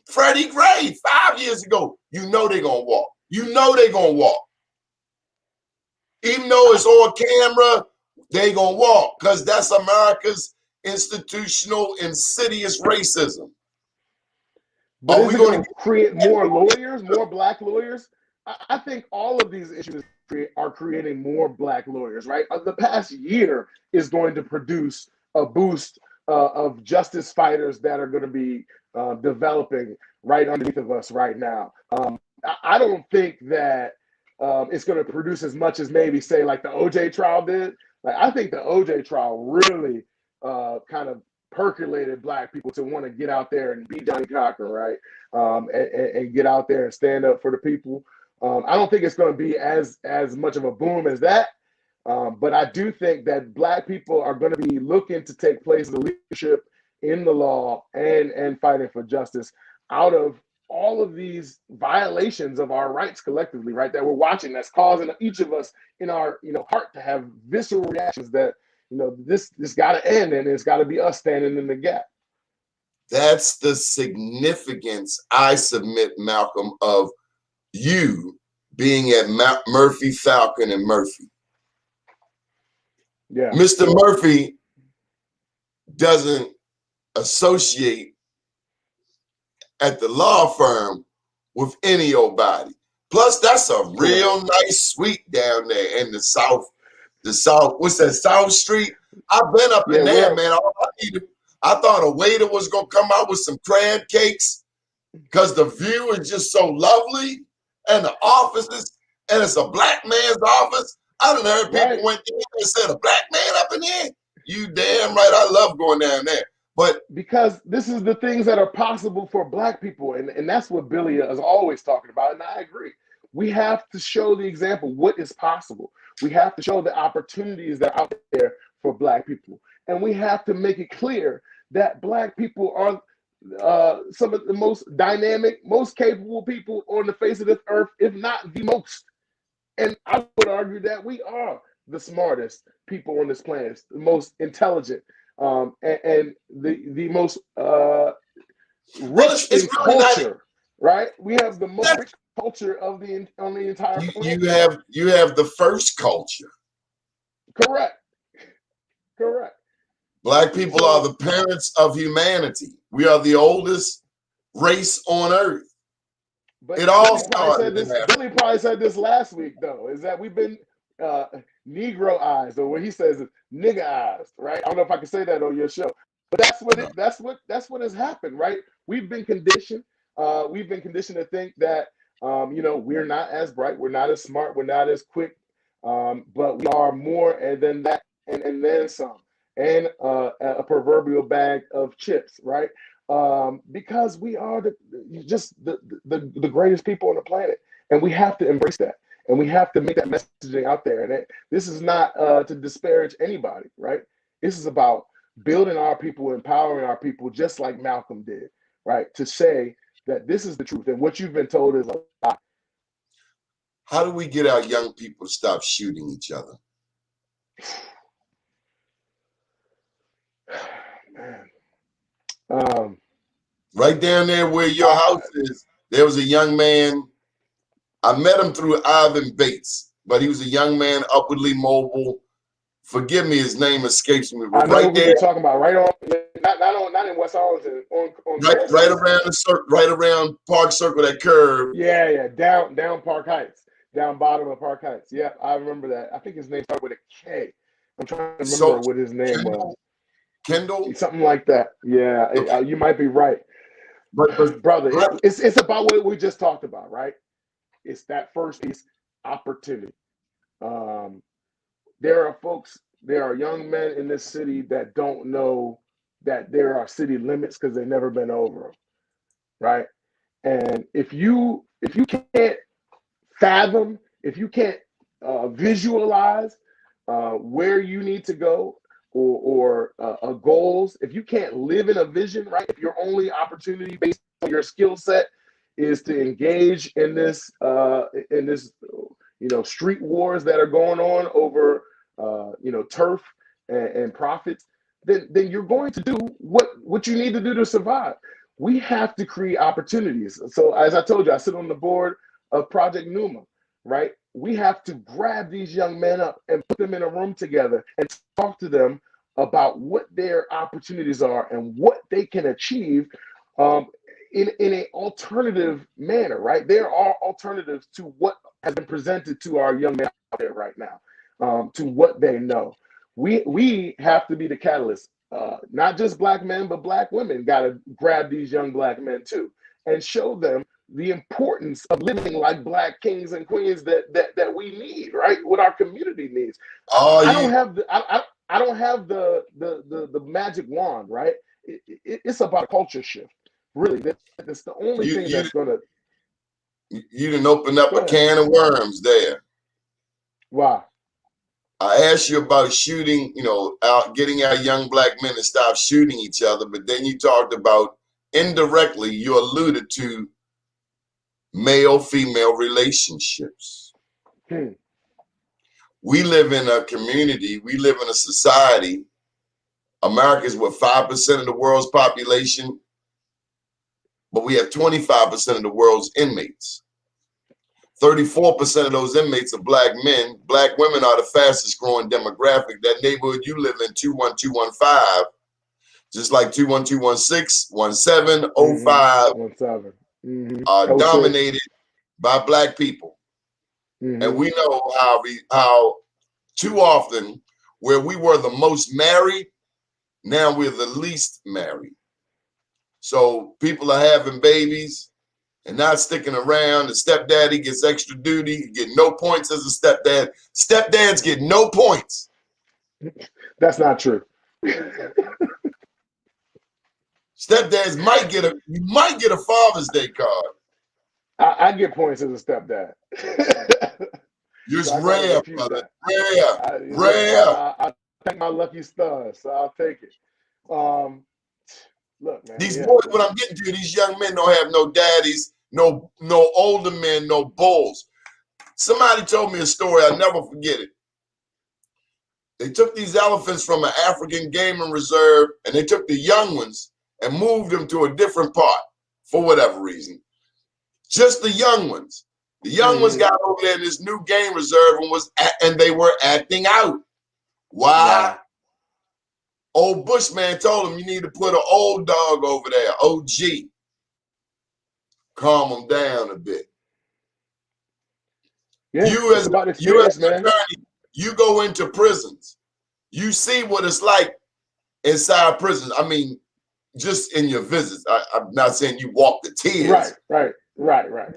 Freddie Gray 5 years ago. You know they're gonna walk. You know they're gonna walk. Even though it's on camera, they gonna walk because that's America's institutional insidious racism. But Are is we it going going to create more lawyers, more black lawyers? I think all of these issues are creating more black lawyers, right? The past year is going to produce a boost of justice fighters that are going to be developing right underneath of us right now. I don't think that it's going to produce as much as maybe say like the OJ trial did. Like I think the OJ trial really kind of percolated black people to want to get out there and be Johnny Cochran, right? And get out there and stand up for the people. I don't think it's going to be as much of a boom as that, but I do think that black people are going to be looking to take places of leadership in the law and fighting for justice out of all of these violations of our rights collectively, right? That we're watching, that's causing each of us in our heart to have visceral reactions that this got to end, and it's got to be us standing in the gap. That's the significance, I submit, Malcolm, of you being at Murphy, Falcon, and Murphy. Yeah, Mr. Murphy doesn't associate at the law firm with any old body. Plus, that's a real nice suite down there in the South. The South, what's that, South Street? I've been up in there, man. I thought a waiter was gonna come out with some crab cakes because the view is just so lovely, and the offices, and it's a black man's office. I done heard people went there and said, a black man up in there? You damn right, I love going down there. But because this is the things that are possible for black people, and that's what Billy is always talking about, and I agree. We have to show the example, what is possible. We have to show the opportunities that are out there for black people. And we have to make it clear that black people are some of the most dynamic, most capable people on the face of this earth, if not the most. And I would argue that we are the smartest people on this planet, the most intelligent, and the most rich in culture, right? We have the most rich culture of on the entire planet. You have the first culture. Correct. Black people are the parents of humanity. We are the oldest race on earth. But it all started. Billy probably said this last week, though, is that we've been Negroized, or what he says is niggerized, right? I don't know if I can say that on your show, but that's what has happened, right? We've been conditioned. We've been conditioned to think that we're not as bright, we're not as smart, we're not as quick, but we are more than that, and then some, and a proverbial bag of chips, right? Because we are the greatest people on the planet, and we have to embrace that, and we have to make that messaging out there. And this is not to disparage anybody, right? This is about building our people, empowering our people, just like Malcolm did, right? To say that this is the truth, and what you've been told is a lie. How do we get our young people to stop shooting each other? Man. Right down there where your house is, there was a young man. I met him through Ivan Bates, but he was a young man, upwardly mobile. Forgive me, his name escapes me. But right there, you're talking about, right on, not in West Arlington, on right around Park Circle, that curve. Yeah, down Park Heights, down bottom of Park Heights. Yeah, I remember that. I think his name started with a K. I'm trying to remember what his name was. Kendall, something like that. Yeah, okay. You might be right. But brother, it's about what we just talked about, right? It's that first piece, opportunity. There are young men in this city that don't know that there are city limits because they've never been over them, right? And if you can't fathom, if you can't visualize where you need to go, or goals, if you can't live in a vision, right? If your only opportunity based on your skill set is to engage in this street wars that are going on over turf and profits, then you're going to do what you need to do to survive. we have to create opportunities. So as I told you, I sit on the board of Project Numa, right? We have to grab these young men up and put them in a room together and talk to them about what their opportunities are and what they can achieve um, in an alternative manner, right? There are alternatives to what has been presented to our young men out there right now, to what they know. We have to be the catalyst. Not just black men, but black women got to grab these young black men too and show them the importance of living like black kings and queens that we need, right? What our community needs. Oh, I don't you have I don't have the magic wand, right? It's about a culture shift, really. That's the only you thing you that's gonna. you didn't open up Go a ahead. can of worms there. Wow. I asked you about shooting, out getting our young black men to stop shooting each other, but then you talked about indirectly, you alluded to male-female relationships. Hmm. We live in a community, we live in a society. America is what, 5% of the world's population, but we have 25% of the world's inmates. 34% of those inmates are black men. Black women are the fastest growing demographic. That neighborhood you live in, 21215, just like 21216, 17, 05, 17. Mm-hmm. are 06. dominated by black people. And Mm-hmm. we know how too often where we were the most married, now we're the least married. So people are having babies and not sticking around. The stepdaddy gets extra duty. You get no points as a stepdad. Stepdads get no points. That's not true. Stepdads you might get a Father's Day card. I get points as a stepdad. You're So I gotta rare, refuse brother. that. Rare. Look, Rare. I thank my lucky stars, so I'll take it. Look, man, These yeah. boys, what I'm getting to, these young men don't have no daddies, no older men, no bulls. Somebody told me a story, I'll never forget it. They took these elephants from an African game and reserve, and they took the young ones and moved them to a different part for whatever reason. Just the young ones. The young ones got over there in this new game reserve and they were acting out. Why? Wow. Old Bushman told him you need to put an old dog over there, OG. Calm them down a bit. Yeah, You it's as about you experience, as an man. attorney, you go into prisons. You see what it's like inside prisons. I mean, just in your visits. I'm not saying you walk the tears. Right.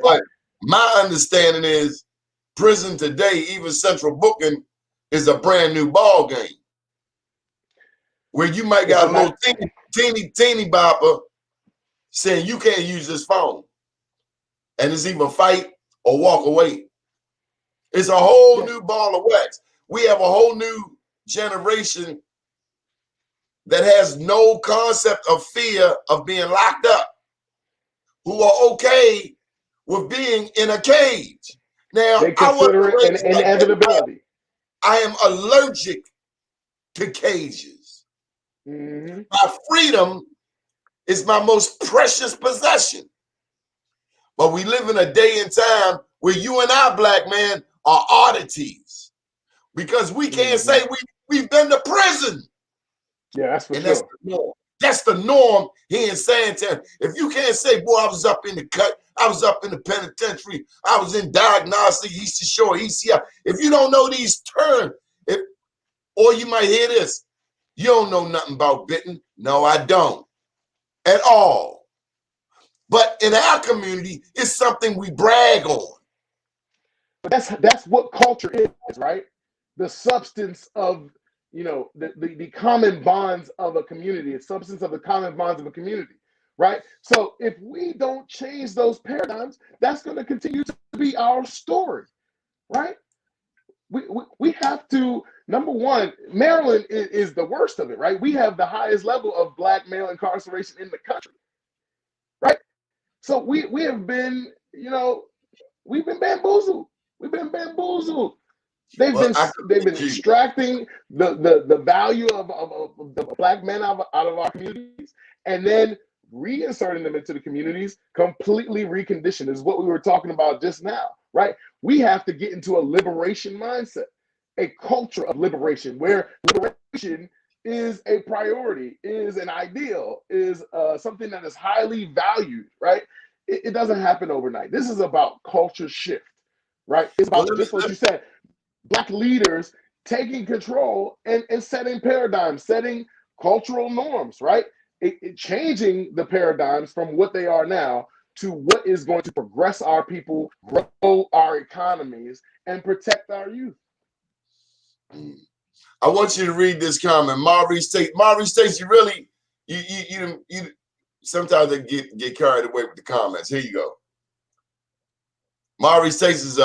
But my understanding is prison today, even central booking, is a brand new ball game. Where you might got a little teeny bopper saying you can't use this phone. And it's either fight or walk away. It's a whole new ball of wax. We have a whole new generation that has no concept of fear of being locked up, who are okay with being in a cage. Now, They I wasn't consider it raised an like that. inevitability. I am allergic to cages. My freedom is my most precious possession. But we live in a day and time where you and I, black man, are oddities because we can't say we've been to prison. Yeah, that's for And sure. that's the norm. That's the norm here in San Antonio. If you can't say, boy, I was up in the cut, I was up in the penitentiary, I was in diagnostic, Eastern Shore, ECI. If you don't know these terms, or you might hear this, you don't know nothing about bitten. No, I don't at all. But in our community, it's something we brag on. But that's what culture is, right? The substance of the common bonds of a community, the substance of the common bonds of a community, right? So if we don't change those paradigms, that's going to continue to be our story, right? We have to, number one, Maryland is the worst of it, right? We have the highest level of black male incarceration in the country, right? So we have been, we've been bamboozled. We've been bamboozled. They've Well, been extracting the value of the black men out of our communities, and then reinserting them into the communities, completely reconditioned. Is what we were talking about just now, right? We have to get into a liberation mindset, a culture of liberation, where liberation is a priority, is an ideal, is something that is highly valued, right? It doesn't happen overnight. This is about culture shift, right? It's about just what you said, Black leaders taking control and setting paradigms, setting cultural norms, right? Changing the paradigms from what they are now to what is going to progress our people, grow our economies, and protect our youth. I want you to read this comment. Maurice States, you really, you sometimes they get carried away with the comments. Here you go. Maurice States is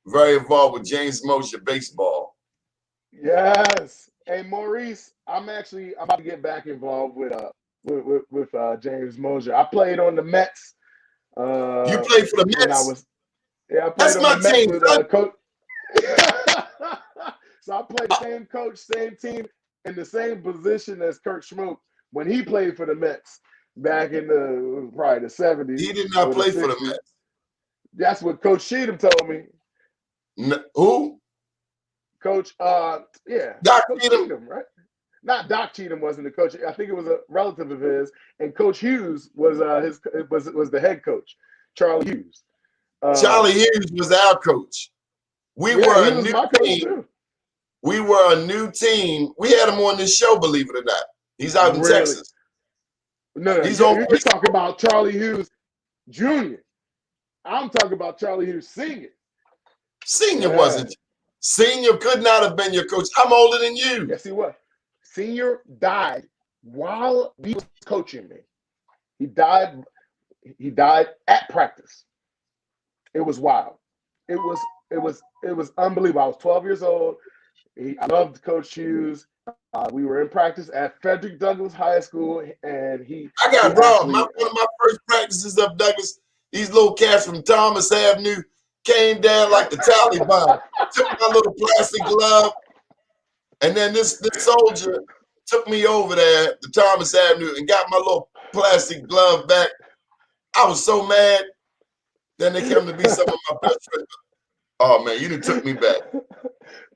very involved with James Mosher baseball. Yes. Hey, Maurice, I'm about to get back involved with James Mosher. I played on the Mets. You played for the Mets? I played That's on my the Mets team, with Coach. So I played the same coach, same team, in the same position as Kurt Schmoke when he played for the Mets back in probably the 70s. He did not play for the Mets. That's what Coach Cheatham told me. Who? Coach, Doc Coach Cheatham, right? Not Doc Cheatham wasn't the coach. I think it was a relative of his, and Coach Hughes was was the head coach, Charlie Hughes. Charlie Hughes was our coach. We were a new team. Too. We were a new team. We had him on this show, believe it or not. He's out in Texas. No, you're talking about Charlie Hughes Jr. I'm talking about Charlie Hughes Sr. Senior wasn't. Senior could not have been your coach. I'm older than you. Yes, he was. Senior died while he was coaching me. He died at practice. It was wild. It was unbelievable. I was 12 years old. I loved Coach Hughes. We were in practice at Frederick Douglass High School, and I got robbed. One of my first practices of Douglass, these little cats from Thomas Avenue came down like the Taliban, took my little plastic glove, and then this soldier took me over there to Thomas Avenue and got my little plastic glove back. I was so mad. Then they came to be some of my best friends. Oh man, you done took me back.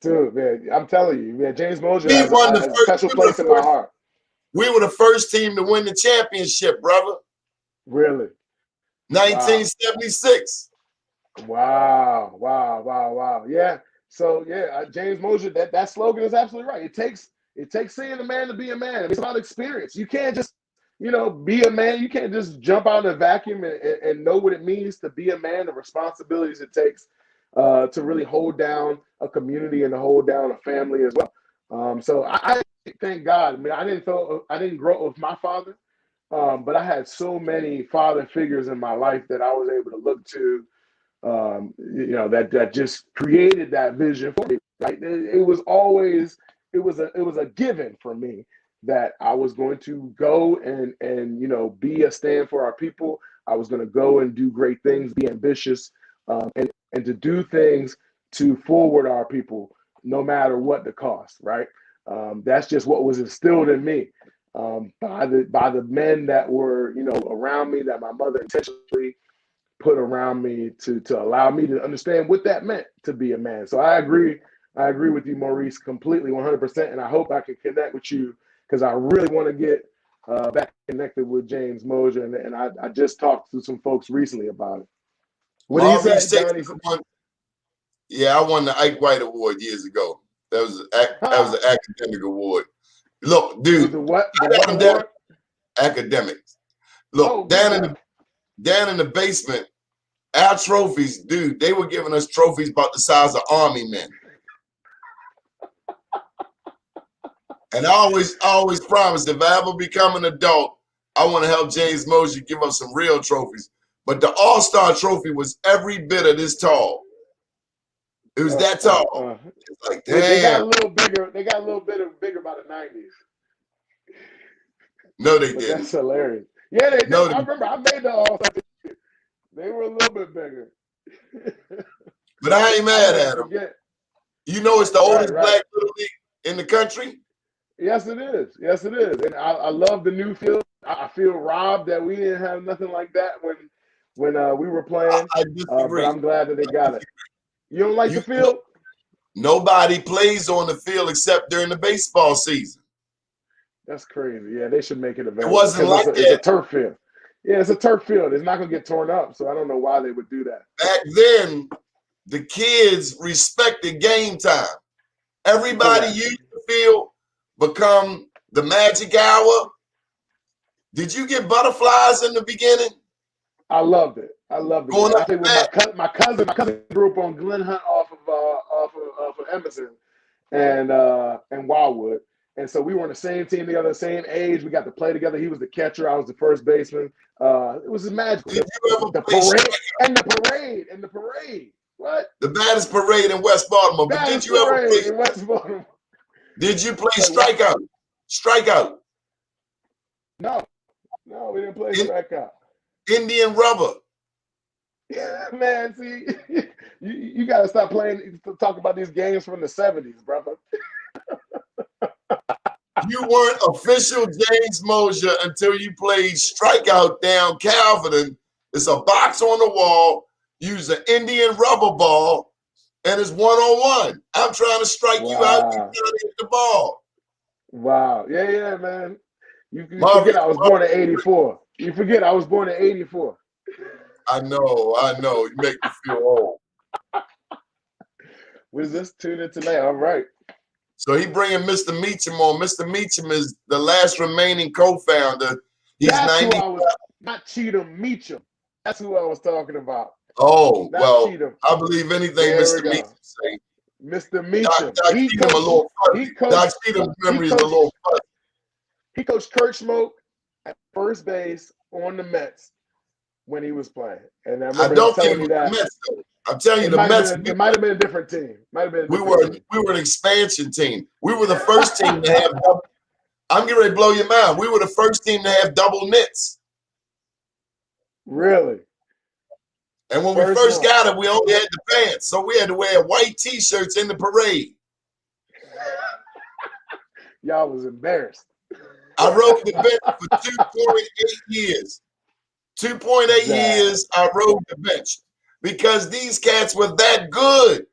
Dude, man, I'm telling you, man, James Mosher has a special place in my heart. We were the first team to win the championship, brother. Really? 1976. Wow. Yeah. So yeah, James Mosher, that slogan is absolutely right. It takes seeing a man to be a man. It's about experience. You can't just, be a man. You can't just jump out in a vacuum and know what it means to be a man, the responsibilities it takes to really hold down a community and to hold down a family as well. So I thank God. I mean, I didn't grow up with my father, but I had so many father figures in my life that I was able to look to, that just created that vision for me. Right? It was a given for me that I was going to go and be a stand for our people. I was going to go and do great things, be ambitious, and to do things to forward our people, no matter what the cost. Right? That's just what was instilled in me by the men that were around me, that my mother intentionally put around me to allow me to understand what that meant to be a man. So I agree with you, Maurice, completely, 100%. And I hope I can connect with you because I really want to get back connected with James Mosher. And I just talked to some folks recently about it. What did he say, Johnny? Yeah, I won the Ike White Award years ago. That was an academic award. Look, dude, what award? Academics. Look, down in the basement, our trophies, dude, they were giving us trophies about the size of army men. And I always promised if I ever become an adult, I want to help James Mosher give us some real trophies. But the All-Star trophy was every bit of this tall. It was that tall. It's like, damn. They got a little bigger. They got a little bit bigger by the 90s. No, they didn't. That's hilarious. Yeah, they did. I remember I made the All-Star. They were a little bit bigger. But I ain't mad at them. You know it's the oldest Black Little League in the country? Yes, it is. Yes, it is. And I love the new field. I feel robbed that we didn't have nothing like that when we were playing. I But disagree. I'm glad that they got it. You don't like the You field? Nobody plays on the field except during the baseball season. That's crazy. Yeah, they should make it It available wasn't because like it's a that turf field. Yeah, it's a turf field. It's not gonna get torn up. So I don't know why they would do that. back then. The kids respected game time. Everybody Correct. used the field become the magic hour. Did you get butterflies in the beginning? I loved it. I loved it, Going man. I up think with that, my cousin grew up on Glen Hunt off of Emerson and Wildwood. And so we were on the same team together, same age. We got to play together. He was the catcher. I was the first baseman. It was magical. did you ever The play parade and the parade. What? the baddest parade in West Baltimore? But That did is you ever parade play? in West Baltimore. Did you play Like what? strikeout? Strikeout. No, we didn't play In, strikeout. Indian rubber. Man, see, you got to stop playing, talk about these games from the 70s, brother. You weren't official James Mosier until you played strikeout down Calvin. It's a box on the wall. Use an Indian rubber ball, and it's 1-on-1. I'm trying to strike you out. You're trying to hit the ball. Wow. Yeah, man. You Marvin, forget I was born in 84. You forget I was born in 84. I know. You make me feel old. Was this tuned in tonight? All right. So he bringing Mr. Meacham on. Mr. Meacham is the last remaining co-founder. He's That's 90. who I was, not Cheatham, Meacham. That's who I was talking about. Oh, Not well, Cheatham. I believe anything There Mr. we go. Meacham say. Mr. Meacham. Doc Cheatham a little fuzzy. Doc Cheatham's memory is a little fuzzy. He coached Kurt Smoke at first base on the Mets when he was playing. And I remember him telling me that. Mets, I'm telling you, it the Mets. It might have been a different team. We were an expansion team. We were the first team to have double. I'm getting ready to blow your mind. We were the first team to have double knits. Really? And when we first got it, we only had the pants. So we had to wear white T-shirts in the parade. Y'all was embarrassed. I rode the bench for 2.8 years. 2.8 years I rode the bench because these cats were that good.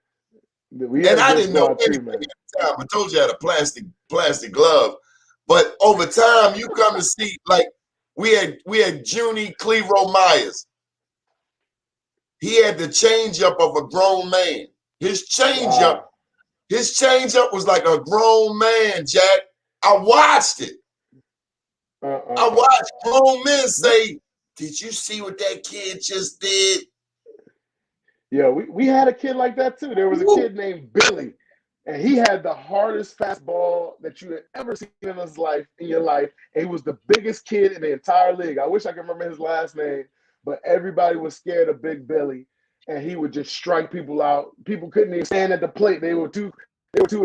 And I didn't know anything at the time. I told you I had a plastic glove. But over time, you come to see, like, we had Junie Clevero Myers. He had the changeup of a grown man. His changeup was like a grown man, Jack. I watched it. I watched grown men say, "Did you see what that kid just did?" Yeah, we had a kid like that too. There was a kid named Billy, and he had the hardest fastball that you had ever seen in your life. And he was the biggest kid in the entire league. I wish I could remember his last name, but everybody was scared of Big Billy, and he would just strike people out. People couldn't even stand at the plate. They were too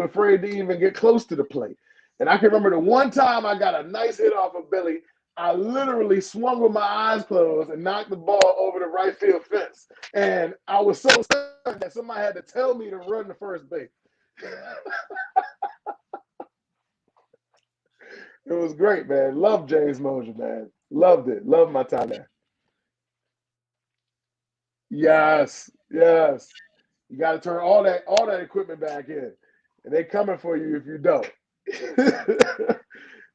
afraid to even get close to the plate. And I can remember the one time I got a nice hit off of Billy. I literally swung with my eyes closed and knocked the ball over the right field fence. And I was so stunned that somebody had to tell me to run to first base. It was great, man. Loved James Mosier, man. Loved it. Loved my time there. Yes. You got to turn all that equipment back in. And they coming for you if you don't.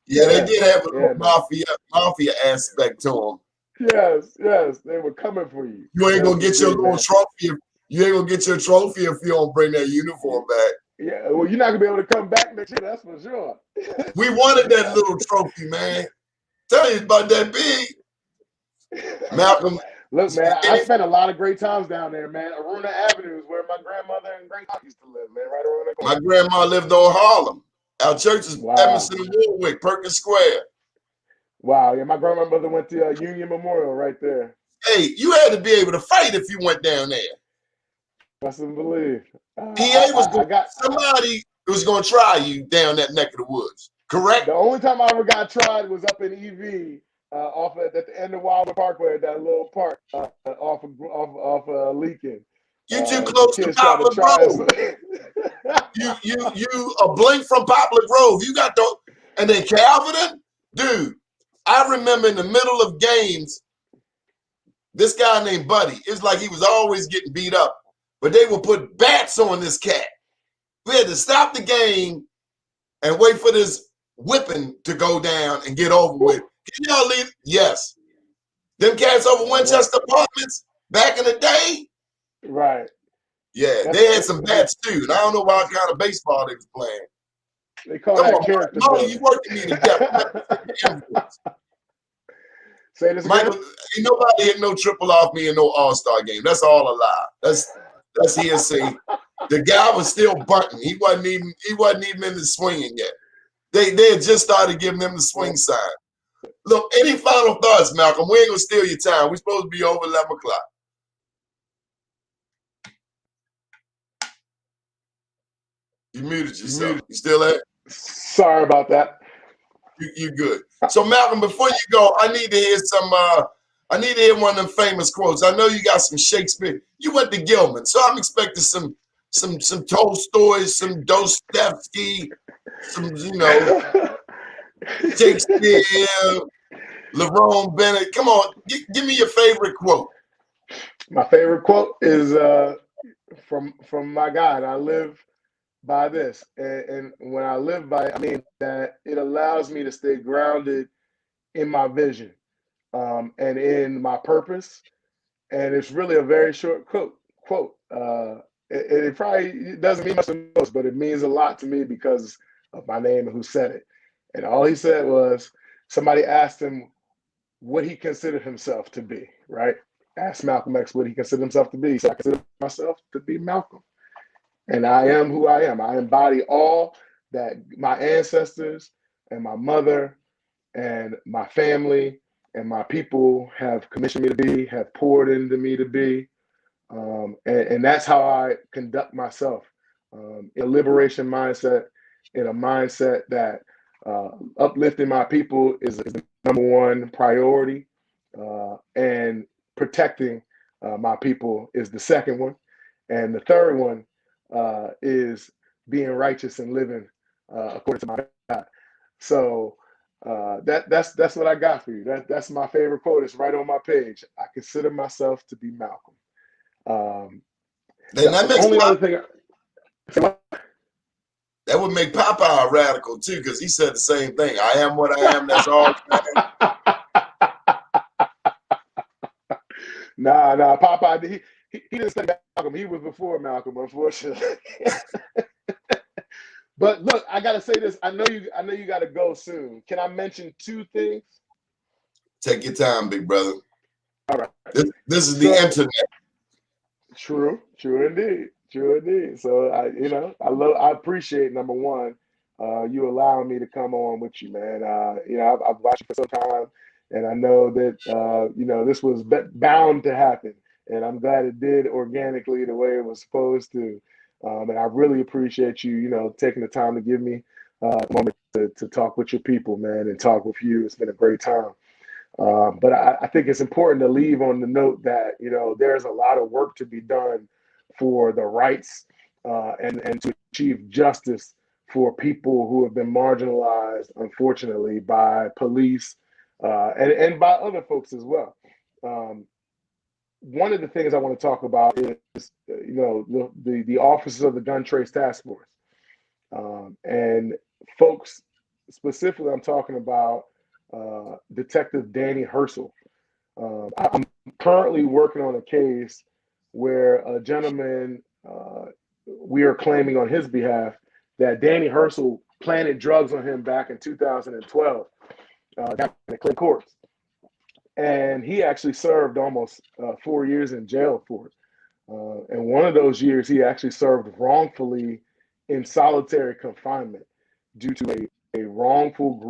Yeah, they did have a mafia aspect to them. Yes, they were coming for you. You ain't gonna get your little trophy. You ain't gonna get your trophy if you don't bring that uniform back. Yeah, well, you're not gonna be able to come back next year. That's for sure. We wanted that little trophy, man. Tell you about that big. Malcolm. Look, man, I spent a lot of great times down there, man. Aruna Avenue is where my grandmother and grandpa used to live, man, right around the corner. My grandma lived on Harlem. Our church is Emerson and Warwick, Perkins Square. Wow, yeah, my grandmother went to Union Memorial right there. Hey, you had to be able to fight if you went down there. Trust and believe. Somebody was going to try you down that neck of the woods, correct? The only time I ever got tried was up in EV, at the end of Wildwood Parkway, that little park off Leakin. You too close to Poplar Grove. you a blink from Poplar Grove. You got the, and then Calvin, dude. I remember in the middle of games, this guy named Buddy. It's like he was always getting beat up, but they would put bats on this cat. We had to stop the game and wait for this whipping to go down and get over with. Can y'all leave? Yes. Them cats over Winchester Apartments back in the day. Right. Yeah, they had some bats too. And I don't know what kind of baseball they was playing. They call Come that on, character. Molly, you working me to death. Say this Michael, again. ain't nobody hit no triple off me in no All-Star game. That's all a lie. That's hearsay. The guy was still bunting. He wasn't even in the swinging yet. They had just started giving him the swing sign. Look, any final thoughts, Malcolm? We ain't gonna steal your time. We're supposed to be over 11 o'clock. You muted yourself. You still there? Sorry about that. You good. So Malcolm, before you go, I need to hear some I need to hear one of them famous quotes. I know you got some Shakespeare. You went to Gilman, so I'm expecting some Tolstoy, some Dostoevsky, some Shakespeare, Lerone Bennett. Come on, give me your favorite quote. My favorite quote is from my God. I live by this, and when I live by it, I mean that it allows me to stay grounded in my vision and in my purpose. And it's really a very short quote. It probably doesn't mean much to most, but it means a lot to me because of my name and who said it. And all he said was, somebody asked him what he considered himself to be, right? Asked Malcolm X what he considered himself to be. He said, I consider myself to be Malcolm. And I am who I am. I embody all that my ancestors and my mother and my family and my people have commissioned me to be, have poured into me to be. And that's how I conduct myself in a liberation mindset, in a mindset that uplifting my people is the number one priority, and protecting my people is the second one. And the third one is being righteous and living according to my God. So that's what I got for you. That's my favorite quote. It's right on my page. I consider myself to be Malcolm. The only other thing. That would make Popeye a radical too, because he said the same thing. I am what I am. That's all. Nah, Popeye. He didn't say Malcolm. He was before Malcolm, unfortunately. But look, I gotta say this. I know you gotta go soon. Can I mention two things? Take your time, big brother. All right. This is the internet. True indeed. So I appreciate, number one, you allowing me to come on with you, man. I've watched you for some time, and I know that this was bound to happen, and I'm glad it did organically the way it was supposed to. And I really appreciate you, taking the time to give me a moment to talk with your people, man, and talk with you. It's been a great time. But I think it's important to leave on the note that, there's a lot of work to be done for the rights and to achieve justice for people who have been marginalized, unfortunately, by police and by other folks as well. One of the things I want to talk about is, the officers of the Gun Trace Task Force. And folks, specifically, I'm talking about Detective Danny Herschel. I'm currently working on a case where a gentleman, we are claiming on his behalf that Danny Herschel planted drugs on him back in 2012 down in the Clinton courts. And he actually served almost 4 years in jail for it. And one of those years, he actually served wrongfully in solitary confinement due to a wrongful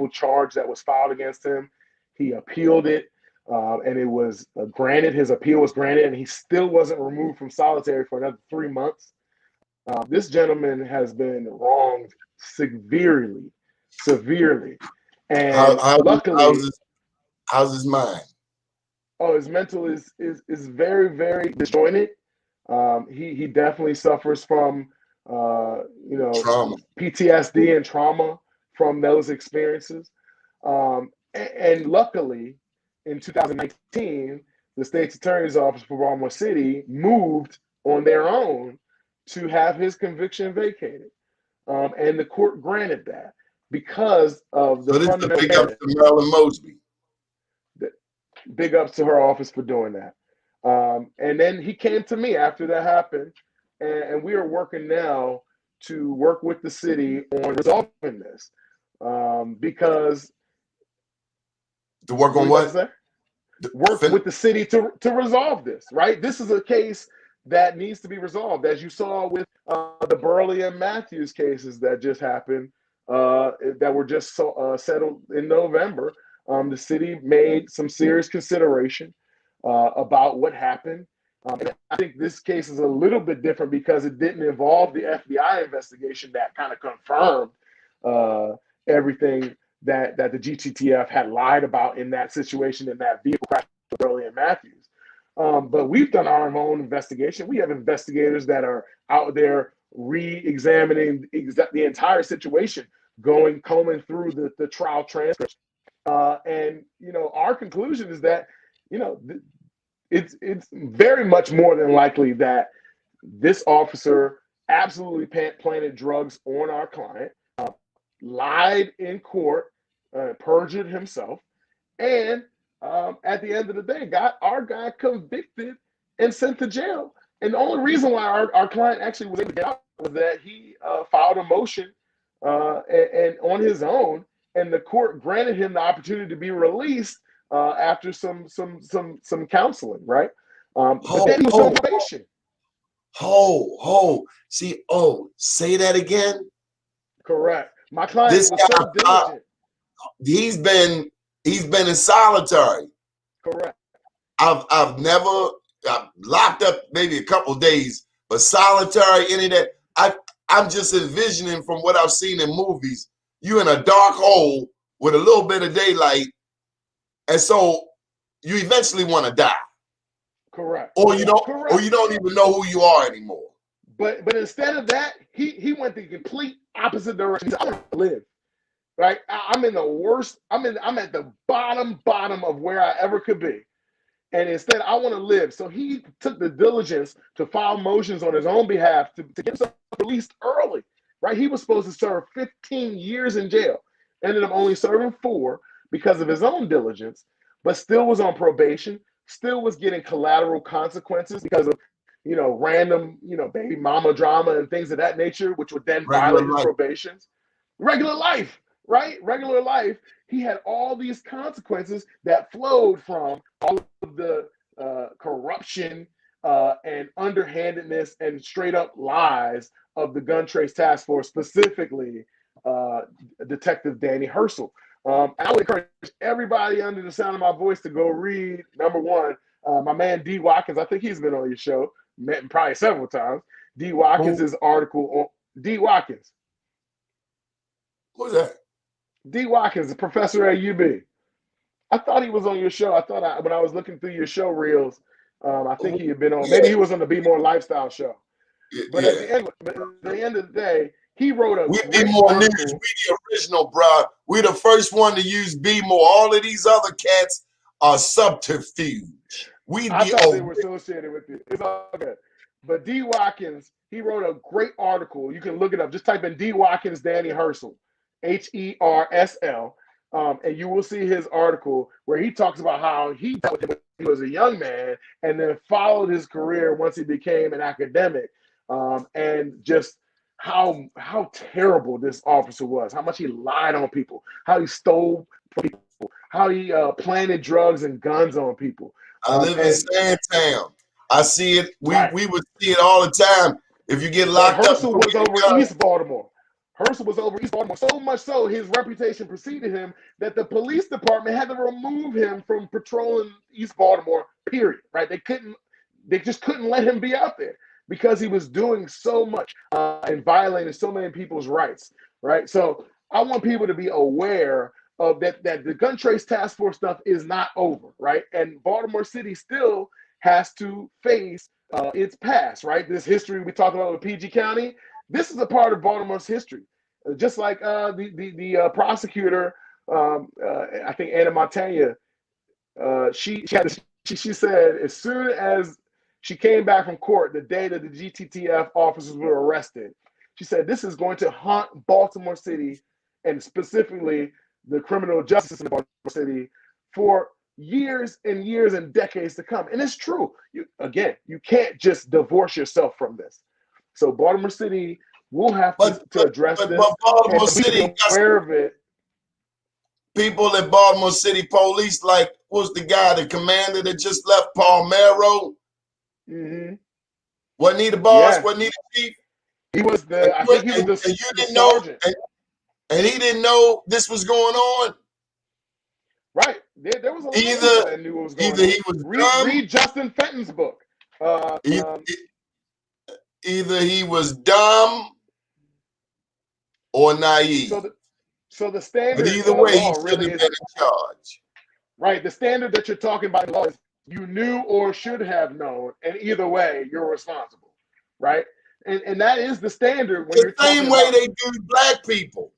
charge that was filed against him. He appealed it, and it was granted. His appeal was granted, and he still wasn't removed from solitary for another 3 months. This gentleman has been wronged severely, and luckily, how's his mind? Oh, his mental is very, very disjointed. He definitely suffers from Trauma. PTSD and trauma from those experiences. And luckily, in 2019, the state's attorney's office for Baltimore City moved on their own to have his conviction vacated. And the court granted that because of the So this is a fundamental big up to Marilyn Mosby. big ups to her office for doing that. And then he came to me after that happened, and we are working now to work with the city on resolving this. Because To work on what? what? Work with the city to resolve this, right? This is a case that needs to be resolved, as you saw with the Burley and Matthews cases that just happened, that were just settled in November. The city made some serious consideration about what happened. And I think this case is a little bit different because it didn't involve the FBI investigation that kind of confirmed everything that the GTTF had lied about in that situation, in that vehicle crash with Burley and Matthews. But we've done our own investigation. We have investigators that are out there re-examining the entire situation, combing through the trial transcripts. And, our conclusion is that, it's very much more than likely that this officer absolutely planted drugs on our client, lied in court, perjured himself, and at the end of the day, got our guy convicted and sent to jail. And the only reason why our client actually was able to get out was that he filed a motion and on his own, and the court granted him the opportunity to be released after some counseling, right? But then he was on probation. See, say that again. Correct. My client was so diligent. He's been in solitary. Correct. I've locked up maybe a couple of days, but solitary, any of that. I'm just envisioning from what I've seen in movies, you in a dark hole with a little bit of daylight, and so you eventually want to die. Correct. Or you don't even know who you are anymore. But instead of that, he went the complete opposite direction. He said, I want to live. Right? I'm in the worst, I'm at the bottom of where I ever could be. And instead, I want to live. So he took the diligence to file motions on his own behalf to get himself released early. Right? He was supposed to serve 15 years in jail. Ended up only serving 4 because of his own diligence, but still was on probation, still was getting collateral consequences because of, random, baby mama drama and things of that nature, which would then violate his probations. Regular life, right? Regular life. He had all these consequences that flowed from all of the corruption and underhandedness and straight up lies of the Gun Trace Task Force, specifically Detective Danny Herschel. I would encourage everybody under the sound of my voice to go read, number one, my man D. Watkins. I think he's been on your show, met him probably several times. D. Watkins' article on D. Watkins. Who's that? D. Watkins, a professor at UB. I thought he was on your show. When I was looking through your show reels, I think he had been on. Maybe he was on the Be More Lifestyle show. But at the end of the day, he wrote a Be More News. We the original, bro. We the first one to use Be More. All of these other cats are subterfuge. I thought they were associated with it. It's all good. But D. Watkins, he wrote a great article. You can look it up. Just type in D. Watkins, Danny Herschel, Hersl, and you will see his article where he talks about how he dealt with him when he was a young man and then followed his career once he became an academic, and just how terrible this officer was, how much he lied on people, how he stole from people, how he planted drugs and guns on people. I live in Sandtown. I see it. We would see it all the time. If you get locked up, Herschel was over East Baltimore. Herschel was over East Baltimore, so much so his reputation preceded him that the police department had to remove him from patrolling East Baltimore, period. Right? They just couldn't let him be out there because he was doing so much and violating so many people's rights. Right? So I want people to be aware of that the Gun Trace Task Force stuff is not over, right? And Baltimore City still has to face its past, right? This history we talked about with PG County, This is a part of Baltimore's history. Just like the prosecutor, I think Anna Montaigne, she said as soon as she came back from court the day that the GTTF officers were arrested, she said this is going to haunt Baltimore City and specifically the criminal justice system in Baltimore City for years and years and decades to come. And it's true. You can't just divorce yourself from this. So Baltimore City will have to address this. But Baltimore and City, aware of it. People in Baltimore City police, like, was the guy, the commander that just left, Palmero? Mm-hmm. Wasn't he the boss? Yeah. Wasn't he the chief? He was the, I think he was the sergeant. And he didn't know this was going on? Right. There was a lot of people that knew what was going on. He was dumb. Read Justin Fenton's book. Either he was dumb or naive. So the standard, but either way, he really should have been in charge. Right. The standard that you're talking about in law is you knew or should have known, and either way, you're responsible. Right. And that is the standard when you're talking the same way they do black people.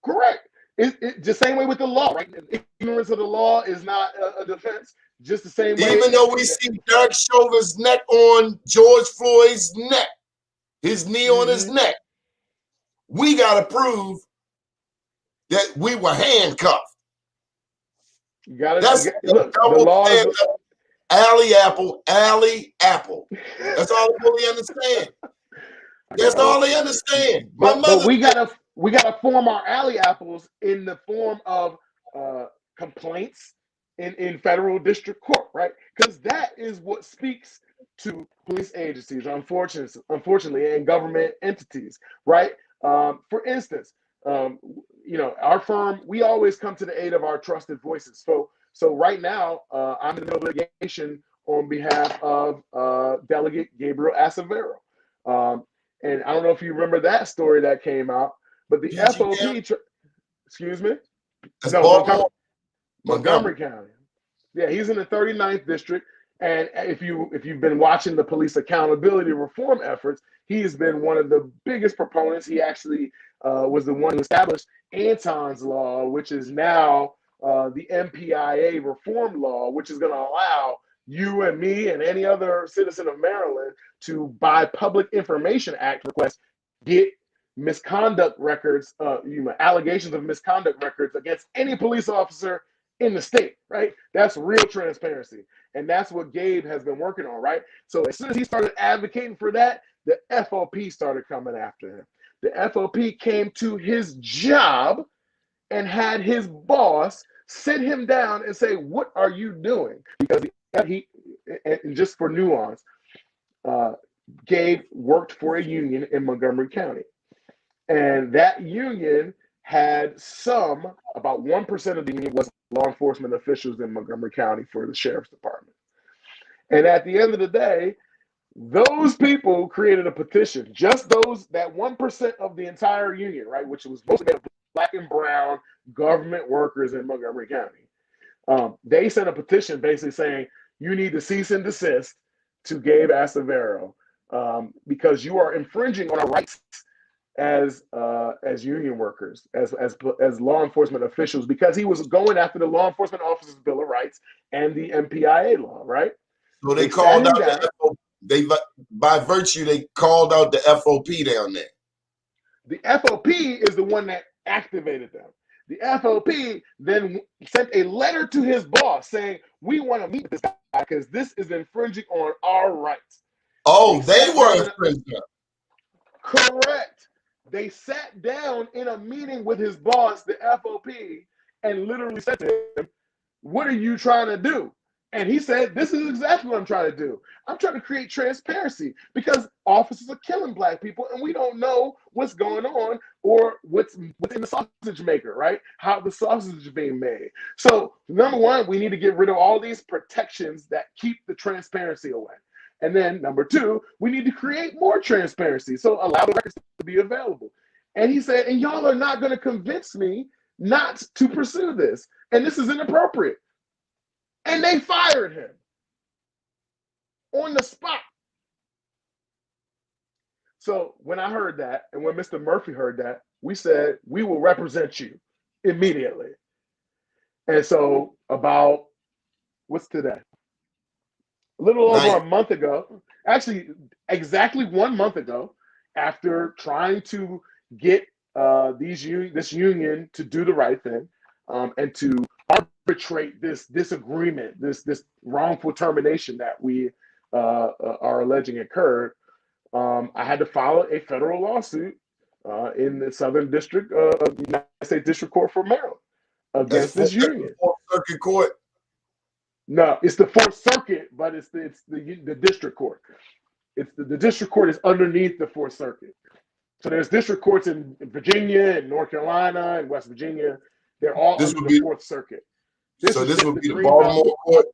Correct. It's the same way with the law, right? Ignorance of the law is not a defense. Just the same way. Even though we see Derek Chauvin's neck on George Floyd's neck, his knee on his neck, we got to prove that we were handcuffed. You got to look. The law is alley apple. That's all they really understand. That's all they understand. But we gotta form our alley apples in the form of complaints in federal district court, right? Because that is what speaks to police agencies, unfortunately, and government entities, right? For instance, our firm, we always come to the aid of our trusted voices. So right now, I'm in the middle of litigation on behalf of Delegate Gabriel Acevedo. And I don't know if you remember that story that came out, but the FOP, excuse me? No, Montgomery County. Yeah, he's in the 39th district. And if you've been watching the police accountability reform efforts, he has been one of the biggest proponents. He actually was the one who established Anton's Law, which is now the MPIA reform law, which is going to allow you and me and any other citizen of Maryland to, by Public Information Act request, get misconduct records, allegations of misconduct records against any police officer in the state, right? That's real transparency. And that's what Gabe has been working on, right? So as soon as he started advocating for that, the FOP started coming after him. The FOP came to his job and had his boss sit him down and say, what are you doing? Because and just for nuance, Gabe worked for a union in Montgomery County. And that union had about 1% of the union was law enforcement officials in Montgomery County for the sheriff's department. And at the end of the day, those people created a petition, just that 1% of the entire union, right, which was mostly made of black and brown government workers in Montgomery County. They sent a petition basically saying, you need to cease and desist to Gabe Acevedo because you are infringing on our rights as union workers, as law enforcement officials, because he was going after the Law Enforcement Officers Bill of Rights and the MPIA law, right? So they called out the FOP. By virtue, they called out the FOP down there. The FOP is the one that activated them. The FOP then sent a letter to his boss saying, we want to meet this guy because this is infringing on our rights. Oh, they were infringing. Correct. They sat down in a meeting with his boss, the FOP, and literally said to him, what are you trying to do? And he said, this is exactly what I'm trying to do. I'm trying to create transparency because officers are killing black people and we don't know what's going on or what's within the sausage maker, right? How the sausage is being made. So number one, we need to get rid of all these protections that keep the transparency away. And then number two, we need to create more transparency. So allow the records to be available. And he said, and y'all are not going to convince me not to pursue this. And this is inappropriate. And they fired him on the spot. So when I heard that, and when Mr. Murphy heard that, we said, we will represent you immediately. And so about, what's today? A little over Night. a month ago, actually exactly 1 month ago, after trying to get this union to do the right thing, and to arbitrate this disagreement, this wrongful termination that we are alleging occurred, I had to file a federal lawsuit in the Southern District of the United States District Court for Maryland That's against the this union. Fourth Circuit Court. No, it's the Fourth Circuit, but it's the district court. It's the district court is underneath the Fourth Circuit. So there's district courts in Virginia and North Carolina and West Virginia. They're all This under would the be Fourth Circuit. this would just be the Greenbelt, Baltimore Court,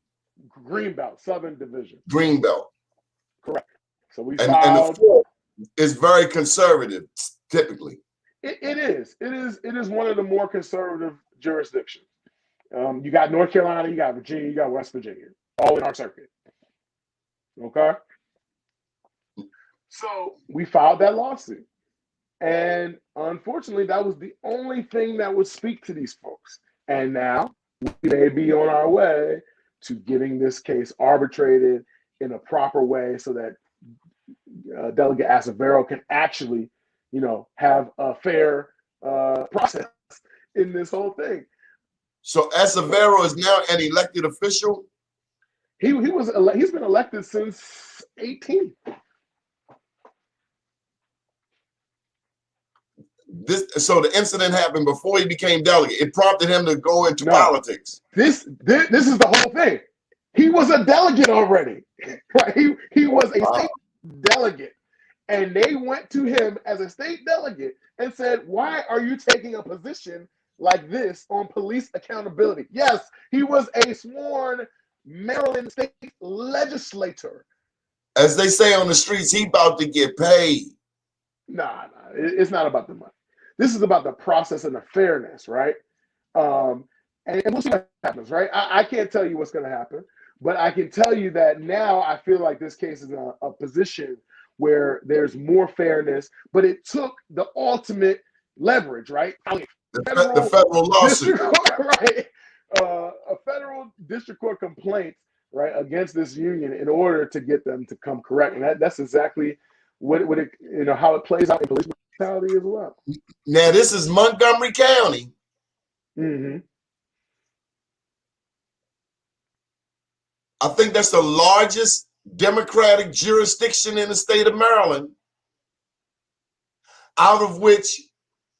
Greenbelt, Southern Division. Greenbelt. Correct. So we And filed. the fourth is very conservative, typically. It is one of the more conservative jurisdictions. You got North Carolina, you got Virginia, you got West Virginia, all in our circuit. Okay. So we filed that lawsuit. And unfortunately, that was the only thing that would speak to these folks. And now we may be on our way to getting this case arbitrated in a proper way so that Delegate Acevedo can actually, have a fair process in this whole thing. So Acevedo is now an elected official? He's been elected since 18. So the incident happened before he became delegate. It prompted him to go into politics. This is the whole thing. He was a delegate already. Right? He was a state delegate. And they went to him as a state delegate and said, why are you taking a position like this on police accountability? Yes, he was a sworn Maryland state legislator. As they say on the streets, he about to get paid. Nah, it's not about the money. This is about the process and the fairness, right? And we'll see what happens, right? I can't tell you what's going to happen, but I can tell you that now I feel like this case is a position where there's more fairness, but it took the ultimate leverage, right? The federal lawsuit. Right? A federal district court complaint, right, against this union in order to get them to come correct. And that's exactly what it, how it plays out in police brutality as well. Now, this is Montgomery County. Mm-hmm. I think that's the largest Democratic jurisdiction in the state of Maryland, out of which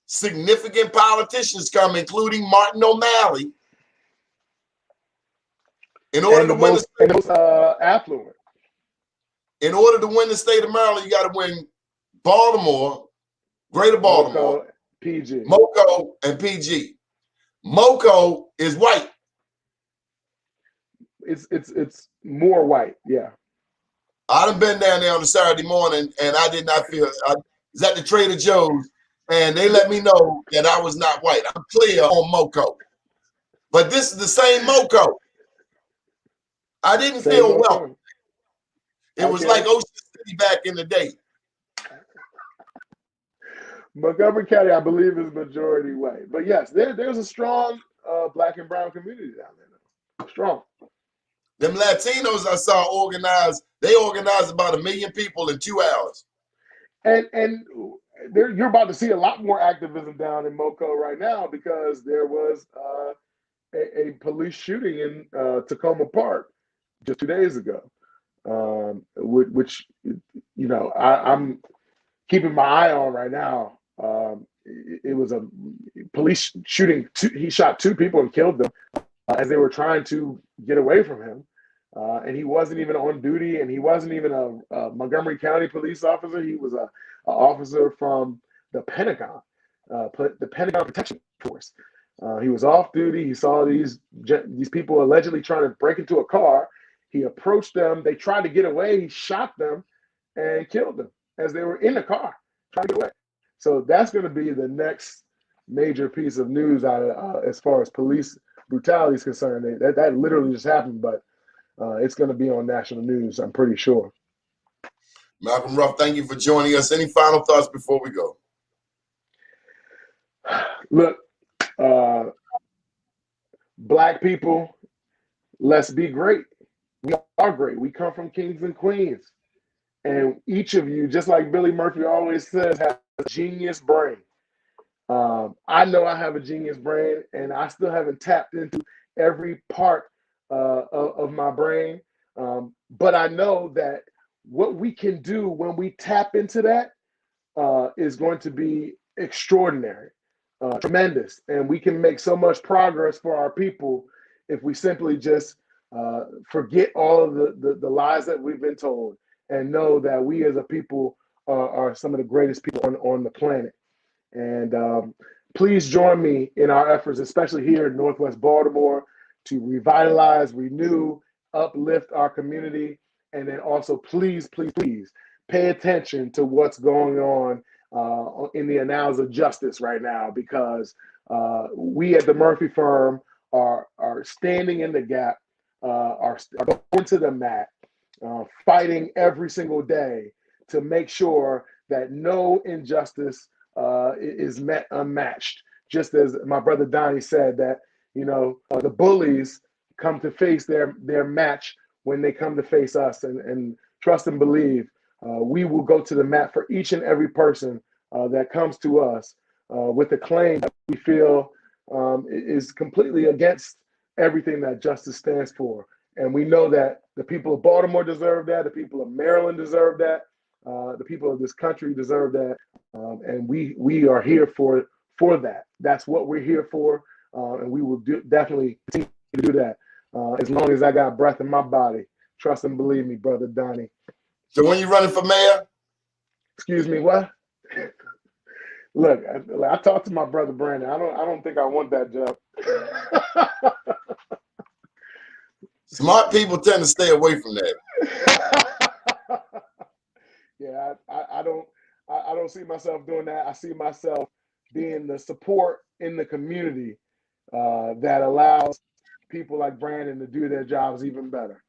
significant politicians come, including Martin O'Malley, in order to win the most affluent. In order to win the state of Maryland, you got to win Baltimore, Greater Baltimore, PG, Moco, and PG. Moco is white. It's more white, yeah. I done been down there on a Saturday morning, and I did not feel. I was at the Trader Joe's, and they let me know that I was not white. I'm clear on Moco, but this is the same Moco. I didn't feel welcome. It was like Ocean City back in the day. Montgomery County, I believe, is majority white, but yes, there's a strong black and brown community down there. Strong. Them Latinos I saw organized. They organized about 1 million people in 2 hours. And you're about to see a lot more activism down in Moco right now because there was a police shooting in Tacoma Park just 2 days ago, which I'm keeping my eye on right now. It was a police shooting. He shot 2 people and killed them as they were trying to get away from him. And he wasn't even on duty, and he wasn't even a Montgomery County police officer. He was a officer from the Pentagon, the Pentagon Protection Force. He was off duty. He saw these people allegedly trying to break into a car. He approached them. They tried to get away. He shot them and killed them as they were in the car trying to get away. So that's going to be the next major piece of news as far as police brutality is concerned. That literally just happened, but it's going to be on national news, I'm pretty sure. Malcolm Ruff, thank you for joining us. Any final thoughts before we go? Look, Black people, let's be great. We are great. We come from kings and queens. And each of you, just like Billy Murphy always says, has a genius brain. I know I have a genius brain, and I still haven't tapped into every part of my brain. But I know that what we can do when we tap into that is going to be extraordinary, tremendous. And we can make so much progress for our people if we simply just forget all of the lies that we've been told and know that we as a people are some of the greatest people on the planet. And please join me in our efforts, especially here in Northwest Baltimore, to revitalize, renew, uplift our community. And then also, please, please, please pay attention to what's going on in the annals of justice right now, because we at the Murphy firm are standing in the gap, are going to the mat, fighting every single day to make sure that no injustice is met unmatched. Just as my brother Donnie said, that the bullies come to face their match when they come to face us, and trust and believe we will go to the mat for each and every person that comes to us with a claim that we feel is completely against everything that justice stands for. And we know that the people of Baltimore deserve that, the people of Maryland deserve that, the people of this country deserve that, and we are here for that. That's what we're here for, and we will definitely continue to do that as long as I got breath in my body. Trust and believe me, brother Donnie. So when you running for mayor? Excuse me, what? Look, I talked to my brother Brandon. I don't think I want that job. Smart people tend to stay away from that. Yeah, I don't see myself doing that. I see myself being the support in the community that allows people like Brandon to do their jobs even better.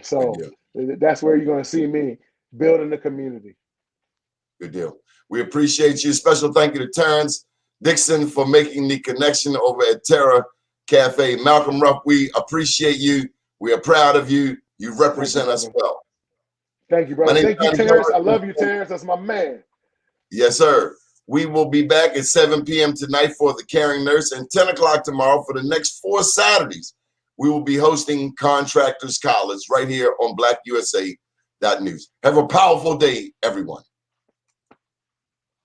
So that's where you're going to see me building the community. Good deal. We appreciate you. Special thank you to Terrence Dixon for making the connection over at Terra Cafe. Malcolm Ruff, we appreciate you. We are proud of you. You represent us well. Thank you, brother. Thank you, Terrence. I love you, Terrence. That's my man. Yes, sir. We will be back at 7 p.m. tonight for The Caring Nurse and 10 o'clock tomorrow for the next 4 Saturdays. We will be hosting Contractors College right here on BlackUSA.News. Have a powerful day, everyone.